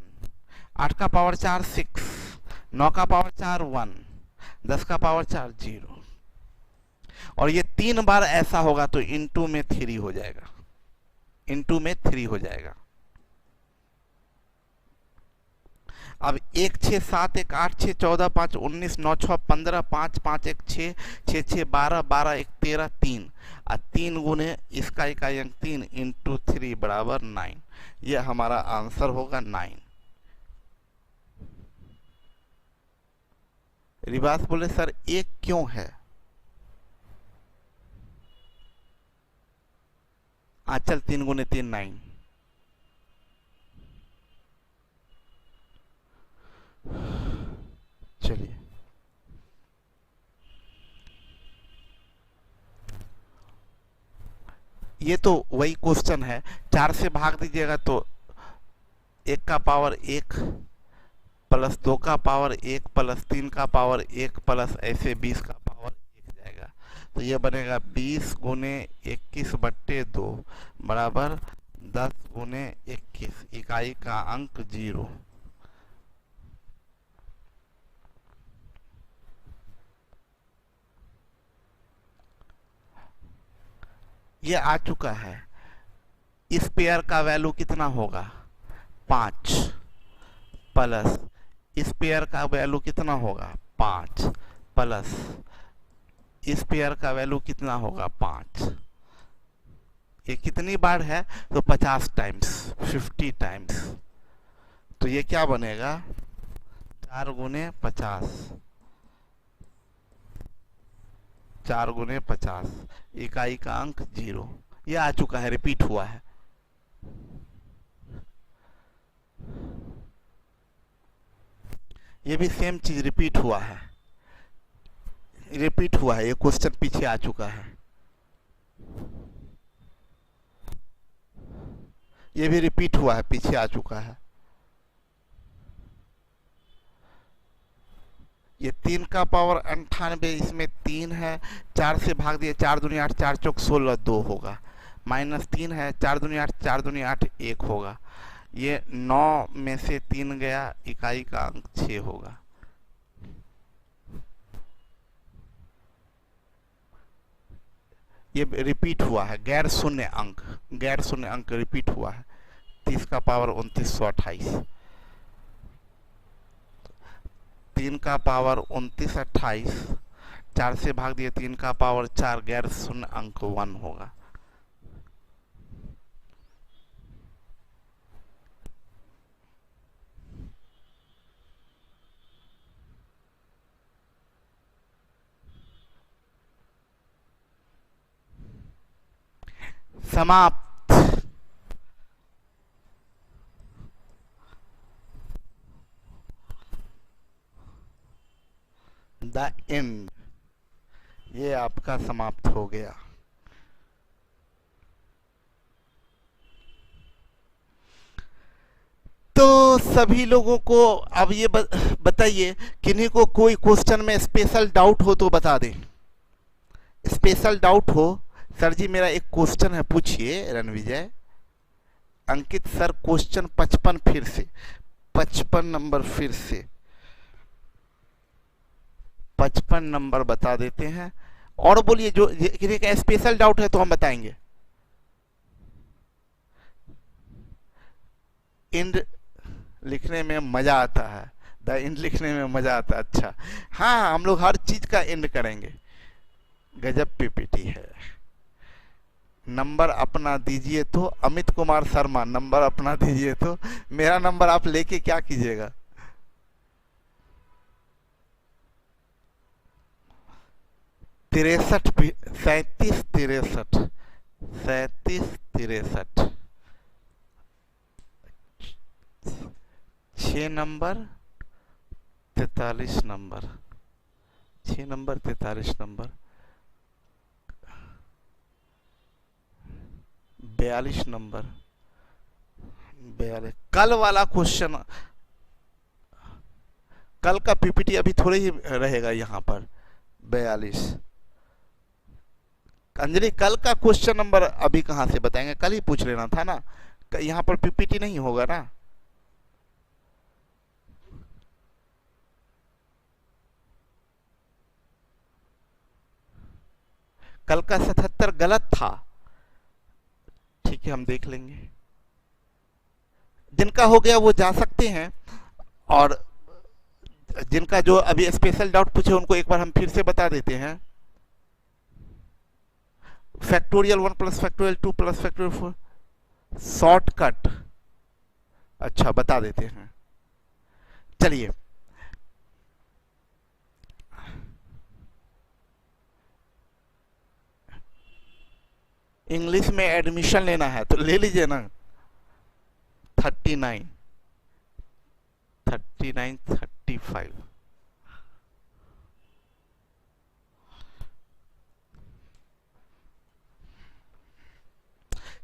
8 का पावर 4 6, 9 का पावर 4 1, 10 का पावर 4 0। और ये 3 बार ऐसा होगा तो इनटू में 3 हो जाएगा, इनटू में 3 हो जाएगा। अब 1 6 7 1 8 6 14 5 19 9 6 15 5 5 1 6 6 6 12 12 1 13 3 और 3 गुने इसका इकाई अंक 3 इंटू 3 बराबर 9। यह हमारा आंसर होगा 9। रिवास बोले सर 1 क्यों है? आंचल 3 गुने 3 9। चलिए ये तो वही क्वेश्चन है। 4 से भाग दीजिएगा तो 1 का पावर 1 प्लस 2 का पावर 1 प्लस 3 का पावर 1 प्लस ऐसे 20 का पावर 1 जाएगा। तो ये बनेगा 20 गुने 21/2 बराबर 10 गुने 21, इकाई का अंक 0। ये आ चुका है। इस पेयर का वैल्यू कितना होगा? 5 प्लस इस पेयर का वैल्यू कितना होगा? 5 प्लस इस पेयर का वैल्यू कितना होगा? 5। ये कितनी बार है? तो 50 टाइम्स, 50 टाइम्स। तो ये क्या बनेगा? 4 गुने 50, 4 गुने 50, इकाई का अंक 0। ये आ चुका है, रिपीट हुआ है। ये भी सेम चीज रिपीट हुआ है, रिपीट हुआ है। ये क्वेश्चन पीछे आ चुका है, ये भी रिपीट हुआ है, पीछे आ चुका है। ये 3 का पावर 98, इसमें 3 है, 4 से भाग दिए, 4 दूनी 8, 4 चौक 16 2 होगा, माइनस 3 है, 4 दूनी 8, 4 दूनी 8 1 होगा। ये 9 में से 3 गया, इकाई का अंक 6 होगा। ये रिपीट हुआ है, गैर शून्य अंक, गैर शून्य अंक रिपीट हुआ है। 30 का पावर 2928, 3 का पावर 29 28, 4 से भाग दिए, 3 का पावर 4, गैर शून्य अंक 1 होगा। समाप्त। The end. ये आपका समाप्त हो गया। तो सभी लोगों को अब ये बताइए, किन्हीं को कोई क्वेश्चन में स्पेशल डाउट हो तो बता दें। स्पेशल डाउट हो, सर जी मेरा एक क्वेश्चन है, पूछिए। रणविजय, अंकित सर क्वेश्चन 55 फिर से, 55 नंबर फिर से, 55 नंबर बता देते हैं। और बोलिए, जो किसी का स्पेशल डाउट है तो हम बताएंगे। इंड लिखने में मजा आता है, द इंड लिखने में मजा आता है। अच्छा हाँ, हम लोग हर चीज का इंड करेंगे। गजब पीपीटी है। नंबर अपना दीजिए तो, अमित कुमार शर्मा, नंबर अपना दीजिए तो। मेरा नंबर आप लेके क्या कीजिएगा? 37 6 number 43 number, 6 number 43 number, 42 number, 42। कल वाला क्वेश्चन, कल का पीपीटी अभी थोड़े ही रहेगा यहाँ पर। 42। अंजलि कल का क्वेश्चन नंबर अभी कहाँ से बताएंगे? कल ही पूछ लेना था ना, यहाँ पर पीपीटी नहीं होगा ना। कल का 77 गलत था, ठीक है हम देख लेंगे। जिनका हो गया वो जा सकते हैं, और जिनका जो अभी स्पेशल डाउट पूछे उनको एक बार हम फिर से बता देते हैं। Factorial 1 plus factorial 2 plus factorial 4 shortcut, अच्छा बता देते हैं। चलिए इंग्लिश में एडमिशन लेना है तो ले लीजिए ना। 39 39 35।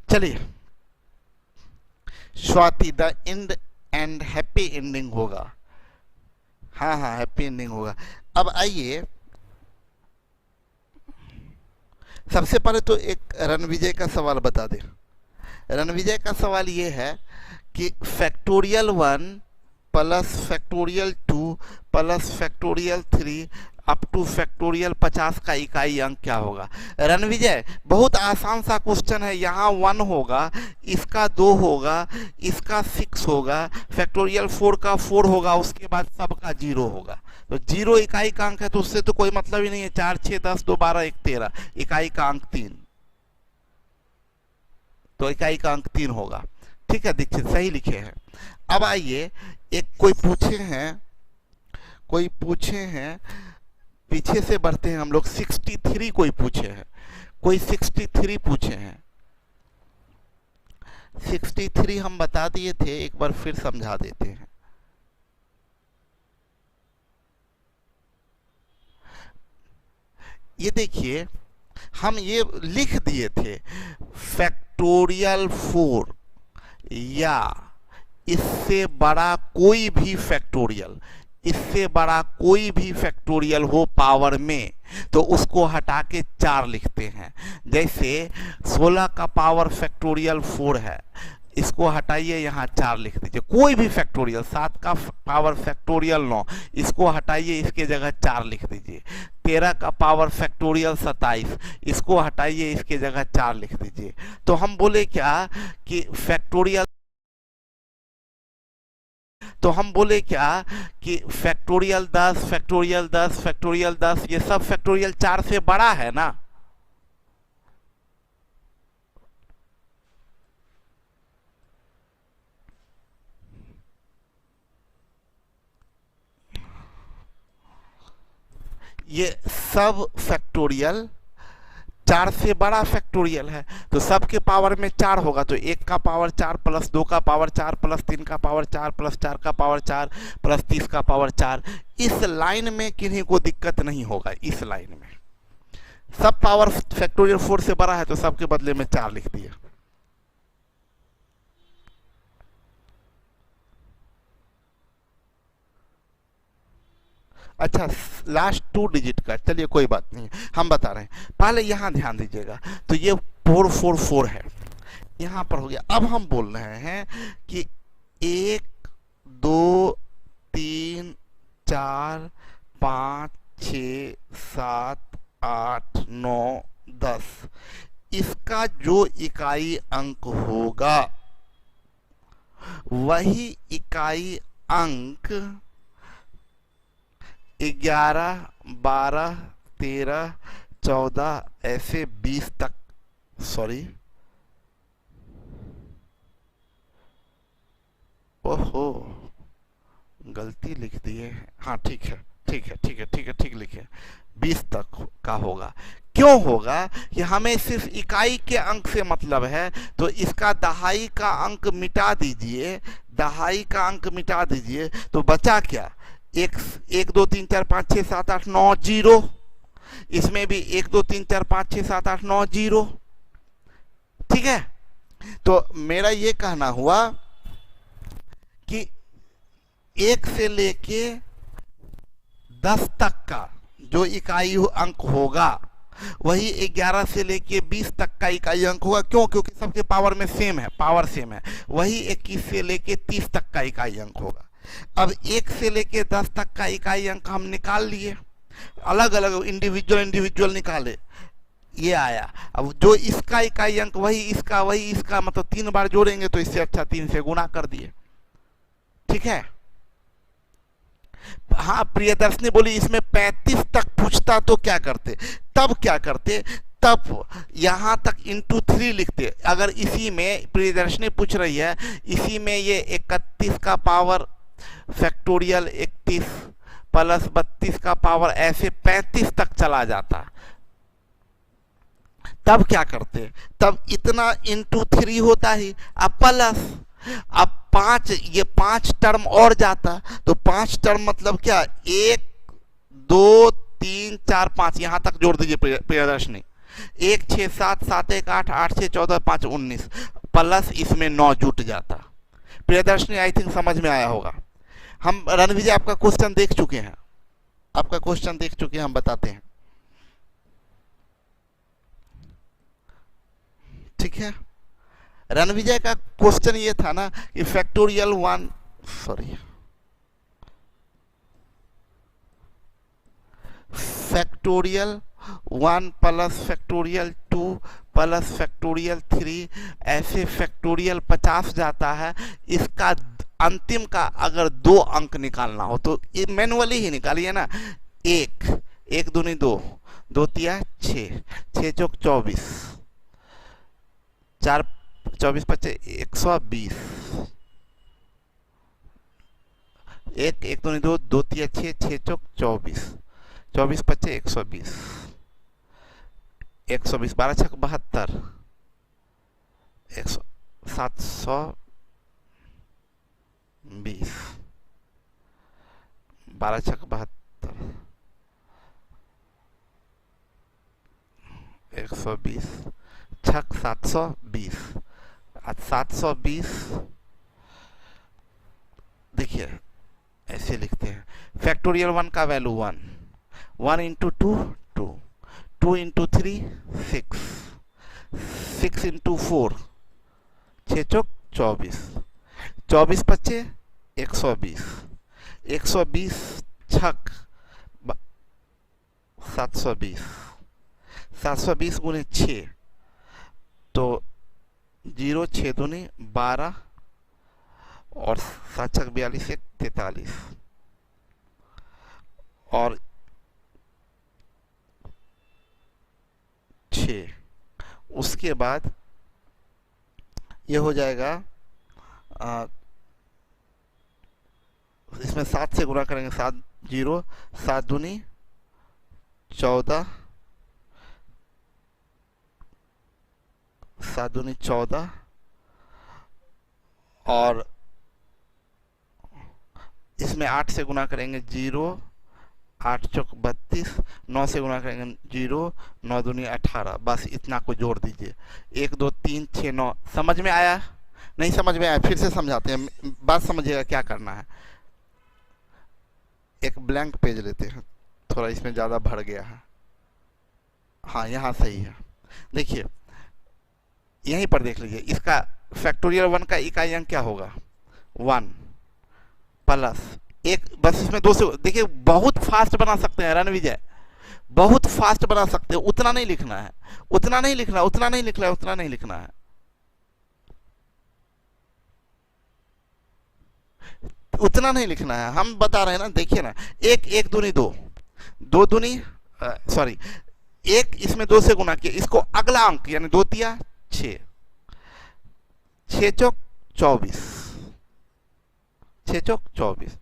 चलिए Swati, the end and happy ending होगा। हाँ हाँ हैप्पी एंडिंग होगा। अब आइए, सबसे पहले तो एक रणविजय का सवाल बता दे। रणविजय का सवाल ये है कि factorial 1 plus factorial 2 plus factorial 3 up two factorial 50 का इकाई अंक क्या होगा? रणविजय बहुत आसान सा क्वेश्चन है। यहाँ 1 होगा, इसका 2 होगा, इसका 6 होगा, फैक्टोरियल 4 का 4 होगा, उसके बाद सबका 0 होगा। तो 0 इकाई का अंक है, तो उससे तो कोई मतलब ही नहीं है। 4 6 10 2 12 1 13, इकाई का अंक 3, तो इकाई का अंक 3 होगा। ठीक है दीक्षित, सही लिखे हैं। अब आइए, एक कोई पूछे हैं, पीछे से बढ़ते हैं हम लोग। 63 कोई पूछे हैं, कोई 63 पूछे हैं। 63 हम बता दिए थे, एक बार फिर समझा देते हैं। ये देखिए, हम ये लिख दिए थे फैक्टोरियल 4 या इससे बड़ा कोई भी फैक्टोरियल, इससे बड़ा कोई भी फैक्टोरियल हो पावर में, तो उसको हटा के 4 लिखते हैं। जैसे 16 का पावर फैक्टोरियल 4 है, इसको हटाइए, यहाँ 4 लिख दीजिए। कोई भी फैक्टोरियल, 7 का पावर फैक्टोरियल 9, इसको हटाइए, इसके जगह 4 लिख दीजिए। 13 का पावर फैक्टोरियल 27, इसको हटाइए, इसके जगह 4 लिख दीजिए। तो हम बोले क्या कि फैक्टोरियल फैक्टोरियल 10, फैक्टोरियल 10, फैक्टोरियल 10, ये सब फैक्टोरियल 4 से बड़ा है ना। ये सब फैक्टोरियल 4 से बड़ा फैक्टोरियल है, तो सबके पावर में 4 होगा। तो 1 का पावर 4 प्लस 2 का पावर 4 प्लस 3 का पावर 4 प्लस 4 का पावर 4 प्लस 30 का पावर 4। इस लाइन में किन्हीं को दिक्कत नहीं होगा। इस लाइन में सब पावर फैक्टोरियल 4 से बड़ा है, तो सबके बदले में 4 लिख दिया। अच्छा लास्ट 2 डिजिट का, चलिए कोई बात नहीं, हम बता रहे हैं। पहले यहाँ ध्यान दीजिएगा, तो ये 444 है, यहाँ पर हो गया। अब हम बोल रहे हैं कि 1 2 3 4 5 6 7 8 9 10, इसका जो इकाई अंक होगा वही इकाई अंक 11, 12, 13, 14 ऐसे 20 तक, सॉरी, ओहो गलती लिख दिए। हाँ ठीक है, ठीक है, ठीक है, ठीक है, ठीक लिखे, 20 तक का होगा। क्यों होगा कि हमें सिर्फ इकाई के अंक से मतलब है, तो इसका दहाई का अंक मिटा दीजिए, दहाई का अंक मिटा दीजिए, तो बचा क्या? एक 2 3 4 5 6 7 8 9 जीरो, इसमें भी 1 2 3 4 5 6 7 8 9 जीरो। ठीक है, तो मेरा ये कहना हुआ कि 1 से लेके 10 तक का जो इकाई अंक होगा वही 11 से लेके 20 तक का इकाई अंक होगा। क्यों? क्योंकि सबके पावर में सेम है, पावर सेम है। वही 21 से लेके 30 तक का इकाई अंक होगा। अब 1 से लेके 10 तक का इकाई अंक हम निकाल लिए, अलग अलग इंडिविजुअल निकाले, ये आया। अब जो इसका इकाई अंक वही इसका मतलब 3 बार जोड़ेंगे तो इससे अच्छा 3 से गुणा कर दिए। ठीक है। हाँ, प्रियदर्शनी बोली इसमें 35 तक पूछता तो क्या करते? तब क्या करते? तब यहां तक इंटू 3 लिखते। अगर इसी में प्रियदर्शनी पूछ रही है, इसी में ये 31 का पावर फैक्टोरियल 31 प्लस 32 का पावर ऐसे 35 तक चला जाता, तब क्या करते? तब इतना इंटू 3 होता ही, अब प्लस, अब 5, ये 5 टर्म और जाता, तो 5 टर्म मतलब क्या? 1 2 3 4 5 यहां तक जोड़ दीजिए प्रियदर्शनी। 1 6 7 7 1 8 8 6 14 5 19 प्लस इसमें 9 जुट जाता। प्रियदर्शनी आई थिंक समझ में आया होगा। हम रणविजय आपका क्वेश्चन देख चुके हैं, आपका क्वेश्चन देख चुके हैं, हम बताते हैं। ठीक है, रणविजय का क्वेश्चन ये था ना कि factorial 1 plus factorial 2 plus factorial 3 ऐसे फैक्टोरियल 50 जाता है। इसका अंतिम का अगर 2 अंक निकालना हो तो मैनुअली ही निकालिए ना। 1 दूनी 2, 2 तिया 6, 6 चौक 24, 4 24 25 120, 1 दूनी 2, 2 तिया 6, 6 चौक 24, 24 25 120, 120 12 छक 72, 720, 12 छक 72, 120 छक 720, 720। देखिए ऐसे लिखते हैं, फैक्टोरियल 1 का वैल्यू 1, 1 इंटू 2 2, 2 इंटू 3 6, 6 इंटू 4 6 चौक 24, 24 25 120, 120 छक 720, 720 गुने 6 तो 0 6 दूनी 12 और 7 छक 42 1 43 और 6। उसके बाद ये हो जाएगा, इसमें 7 से गुणा करेंगे, 7 0 7 दूनी 14, 7 दूनी 14 और इसमें 8 से गुणा करेंगे 0, 8 चौक 32, 9 से गुणा करेंगे 0, 9 दूनी 18। बस इतना को जोड़ दीजिए, 1 2 3 6 9। समझ में आया? नहीं समझ में आया फिर से समझाते हैं, बात समझिएगा क्या करना है। एक ब्लैंक पेज लेते हैं, थोड़ा इसमें ज़्यादा भर गया है। हाँ यहाँ सही है। देखिए यहीं पर देख लीजिए, इसका फैक्टोरियल 1 का इकाई अंक क्या होगा? 1 प्लस एक, बस इसमें 2 से देखिए, बहुत फास्ट बना सकते हैं रणविजय, बहुत फास्ट बना सकते हैं। उतना नहीं लिखना है, उतना नहीं लिखना है, उतना नहीं लिखना है, उतना नहीं लिखना है। उतना नहीं लिखना है, हम बता रहे हैं ना, देखिए ना, एक एक दूनी दो, दो दूनी सॉरी, एक इसमें दो से गुना किया, इसको अगला अंक यानी दो तिया छः, छः चौक 24, छः चौक 24,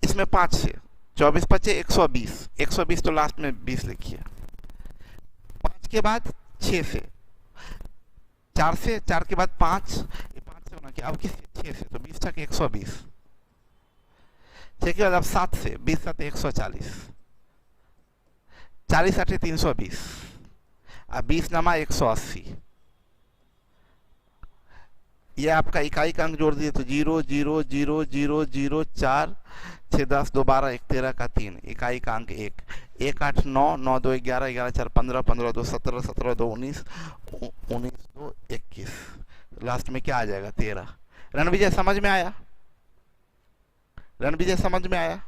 इसमें 5 से 24 पचे 120, 120 तो लास्ट में 20 लिखिए। 5 के बाद 6 से, 4 से, 4 के बाद 5, 5 से होना क्या, अब किस 6 से, तो 20 तक 120, 6 के बाद अब 7 से, 20 7 140, 40 8 320, अब 20 नमा 180, ये आपका इकाई का अंक जोड़ दिए तो 0 0 0 0 0 4 6 10 2 12 1 13 का 3, इकाई का अंक 1, 1 8 9 9 2 11 11 4 15 15 2 17 17 2 19 19 2 21, लास्ट में क्या आ जाएगा 13। रणविजय समझ में आया? रणविजय समझ में आया?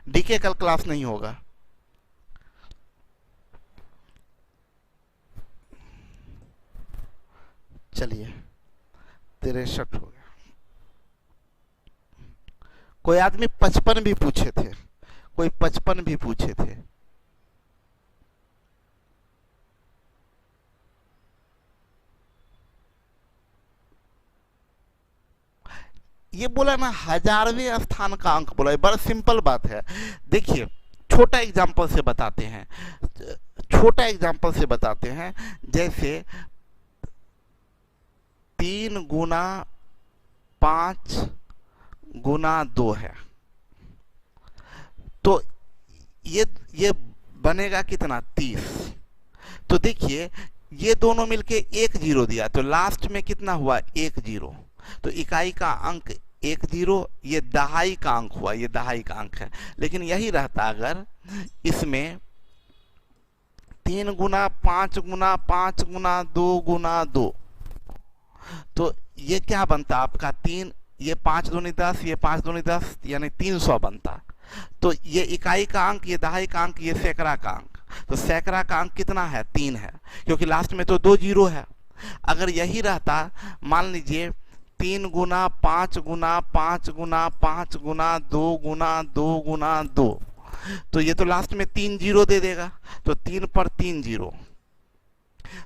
डीके कल क्लास नहीं होगा। चलिए 63 हो गया। कोई आदमी 55 भी पूछे थे, कोई 55 भी पूछे थे। ये बोला ना 1000वें स्थान का अंक बोला, बड़ा सिंपल बात है। देखिए छोटा एग्जांपल से बताते हैं, छोटा एग्जांपल से बताते हैं, जैसे 3 गुना 5 गुना 2 है, तो ये बनेगा कितना 30। तो देखिए ये दोनों मिलके 1 0 दिया, तो लास्ट में कितना हुआ 1 0, तो इकाई का अंक 1 0, ये दहाई का अंक हुआ, ये दहाई का अंक है। लेकिन यही रहता अगर इसमें 3 गुना 5 गुना 5 गुना 2 गुना 2, तो ये क्या बनता आपका 3, ये 5 दूनी 10, ये 5 दूनी 10, यानी 300 बनता। तो ये इकाई का अंक, ये दहाई का अंक, ये सैकड़ा का अंक, तो सैकड़ा का अंक कितना है 3 है, क्योंकि लास्ट में तो 2 0 है। अगर यही रहता, मान लीजिए 3 गुना 5 गुना 5 गुना 5 गुना 2 गुना 2 गुना 2, तो ये तो लास्ट में 3 0 दे देगा, तो 3 पर 3 0,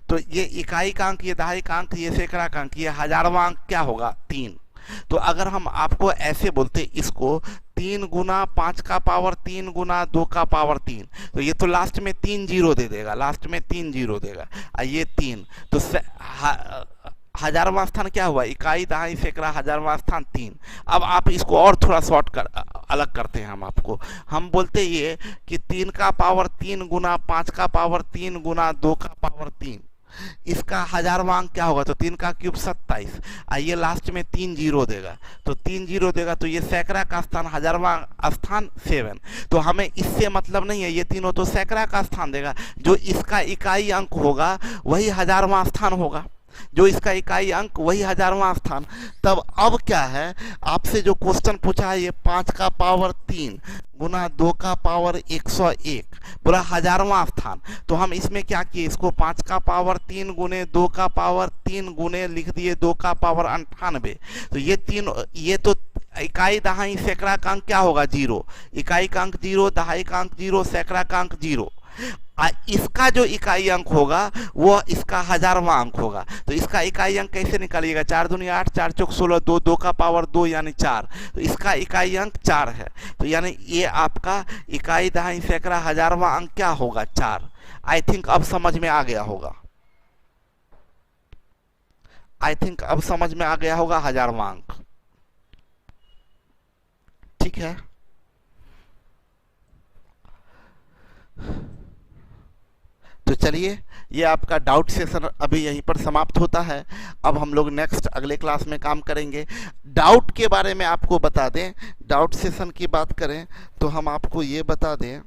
तो ये इकाई का अंक, ये दहाई का अंक, ये सैकड़ा का अंक, ये हजारवां अंक क्या होगा 3। तो अगर हम आपको ऐसे बोलते इसको 3 गुना 5 का पावर 3 गुना 2 का पावर 3, तो ये तो लास्ट में 3 0 दे देगा, लास्ट में 3 0 देगा, ये 3, तो हजारवां स्थान क्या हुआ, इकाई दहाई सैकड़ा, हजारवां स्थान 3। अब आप इसको और थोड़ा शॉर्ट कर अलग करते हैं, हम आपको हम बोलते ये कि 3 का पावर 3 गुना 5 का पावर 3 गुना 2 का पावर 3, इसका हजारवां अंक क्या होगा, तो 3 का क्यूब 27, आइए लास्ट में 3 0 देगा, तो 3 0 देगा, तो ये सैकड़ा का स्थान, हजारवां स्थान 7। तो हमें इससे मतलब नहीं है, ये तीनों तो सैकड़ा का स्थान देगा, जो इसका इकाई अंक होगा वही हजारवां स्थान होगा, जो इसका इकाई अंक वही हजारवां स्थान। तब अब क्या है, आपसे जो क्वेश्चन पूछा है, ये 5 का पावर 3 गुना 2 का पावर 101 बोला हजारवां स्थान, तो हम इसमें क्या किए, इसको 5 का पावर 3 गुने 2 का पावर 3 गुने लिख दिए 2 का पावर 98। तो ये तीन, ये तो इकाई दहाई सैकड़ा का अंक क्या होगा 0, इकाई का अंक 0, दहाई का अंक 0, सैकड़ा का अंक 0। इसका जो इकाई अंक होगा वो इसका हजारवां अंक होगा, तो इसका इकाई अंक कैसे निकालिएगा, 4 दूनी 8, 4 चौक 16, 2 2 का पावर 2 यानी 4, तो इसका इकाई अंक 4 है, तो यानी ये आपका इकाई दहाई सैकड़ा हजारवां अंक क्या होगा 4। आई थिंक अब समझ में आ गया होगा, आई थिंक अब समझ में आ गया होगा हजारवां अंक, ठीक है। तो चलिए ये आपका डाउट सेशन अभी यहीं पर समाप्त होता है। अब हम लोग नेक्स्ट अगले क्लास में काम करेंगे। डाउट के बारे में आपको बता दें, डाउट सेशन की बात करें तो हम आपको ये बता दें,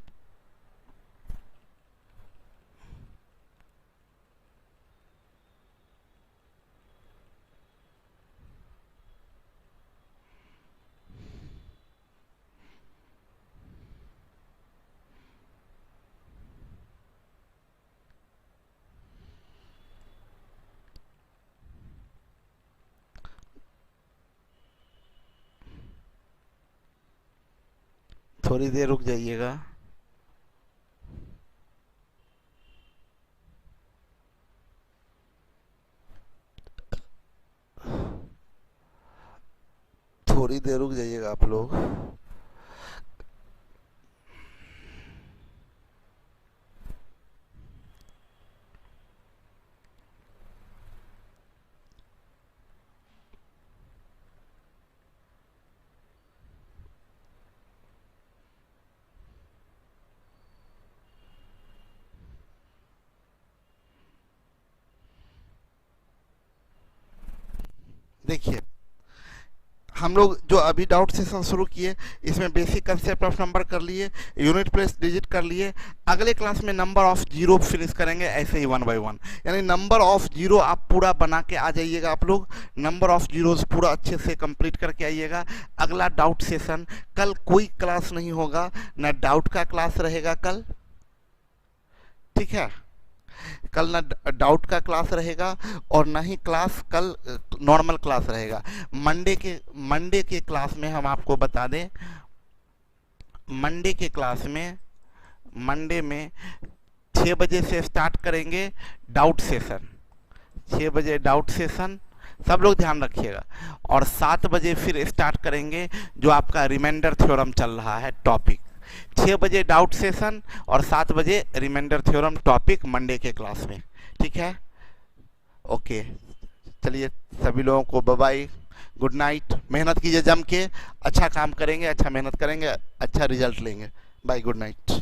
थोड़ी देर रुक जाइएगा। थोड़ी देर रुक जाइएगा आप लोग। देखिए, हम लोग जो अभी डाउट सेशन शुरू किए, इसमें बेसिक कंसेप्ट ऑफ नंबर कर लिए, यूनिट प्लेस डिजिट कर लिए। अगले क्लास में नंबर ऑफ जीरो फिनिश करेंगे, ऐसे ही 1 बाय 1, यानी नंबर ऑफ जीरो आप पूरा बना के आ जाइएगा। आप लोग नंबर ऑफ जीरोस पूरा अच्छे से कंप्लीट करके आइएगा। अगला डाउट सेशन, कल कोई क्लास नहीं होगा, ना डाउट का क्लास रहेगा कल, ठीक है। कल ना डाउट का क्लास रहेगा और ना ही क्लास कल नॉर्मल क्लास रहेगा। मंडे के क्लास में हम आपको बता दें, मंडे के क्लास में मंडे में 6 बजे से स्टार्ट करेंगे डाउट सेशन। 6 बजे डाउट सेशन, सब लोग ध्यान रखिएगा। और 7 बजे फिर स्टार्ट करेंगे जो आपका रिमाइंडर थ्योरम चल रहा है टॉपिक। 6 बजे डाउट सेशन और 7 बजे रिमाइंडर थ्योरम टॉपिक मंडे के क्लास में, ठीक है। ओके, चलिए सभी लोगों को बाय बाय, गुड नाइट। मेहनत कीजिए जम के, अच्छा काम करेंगे, अच्छा मेहनत करेंगे, अच्छा रिजल्ट लेंगे। Bye, good night.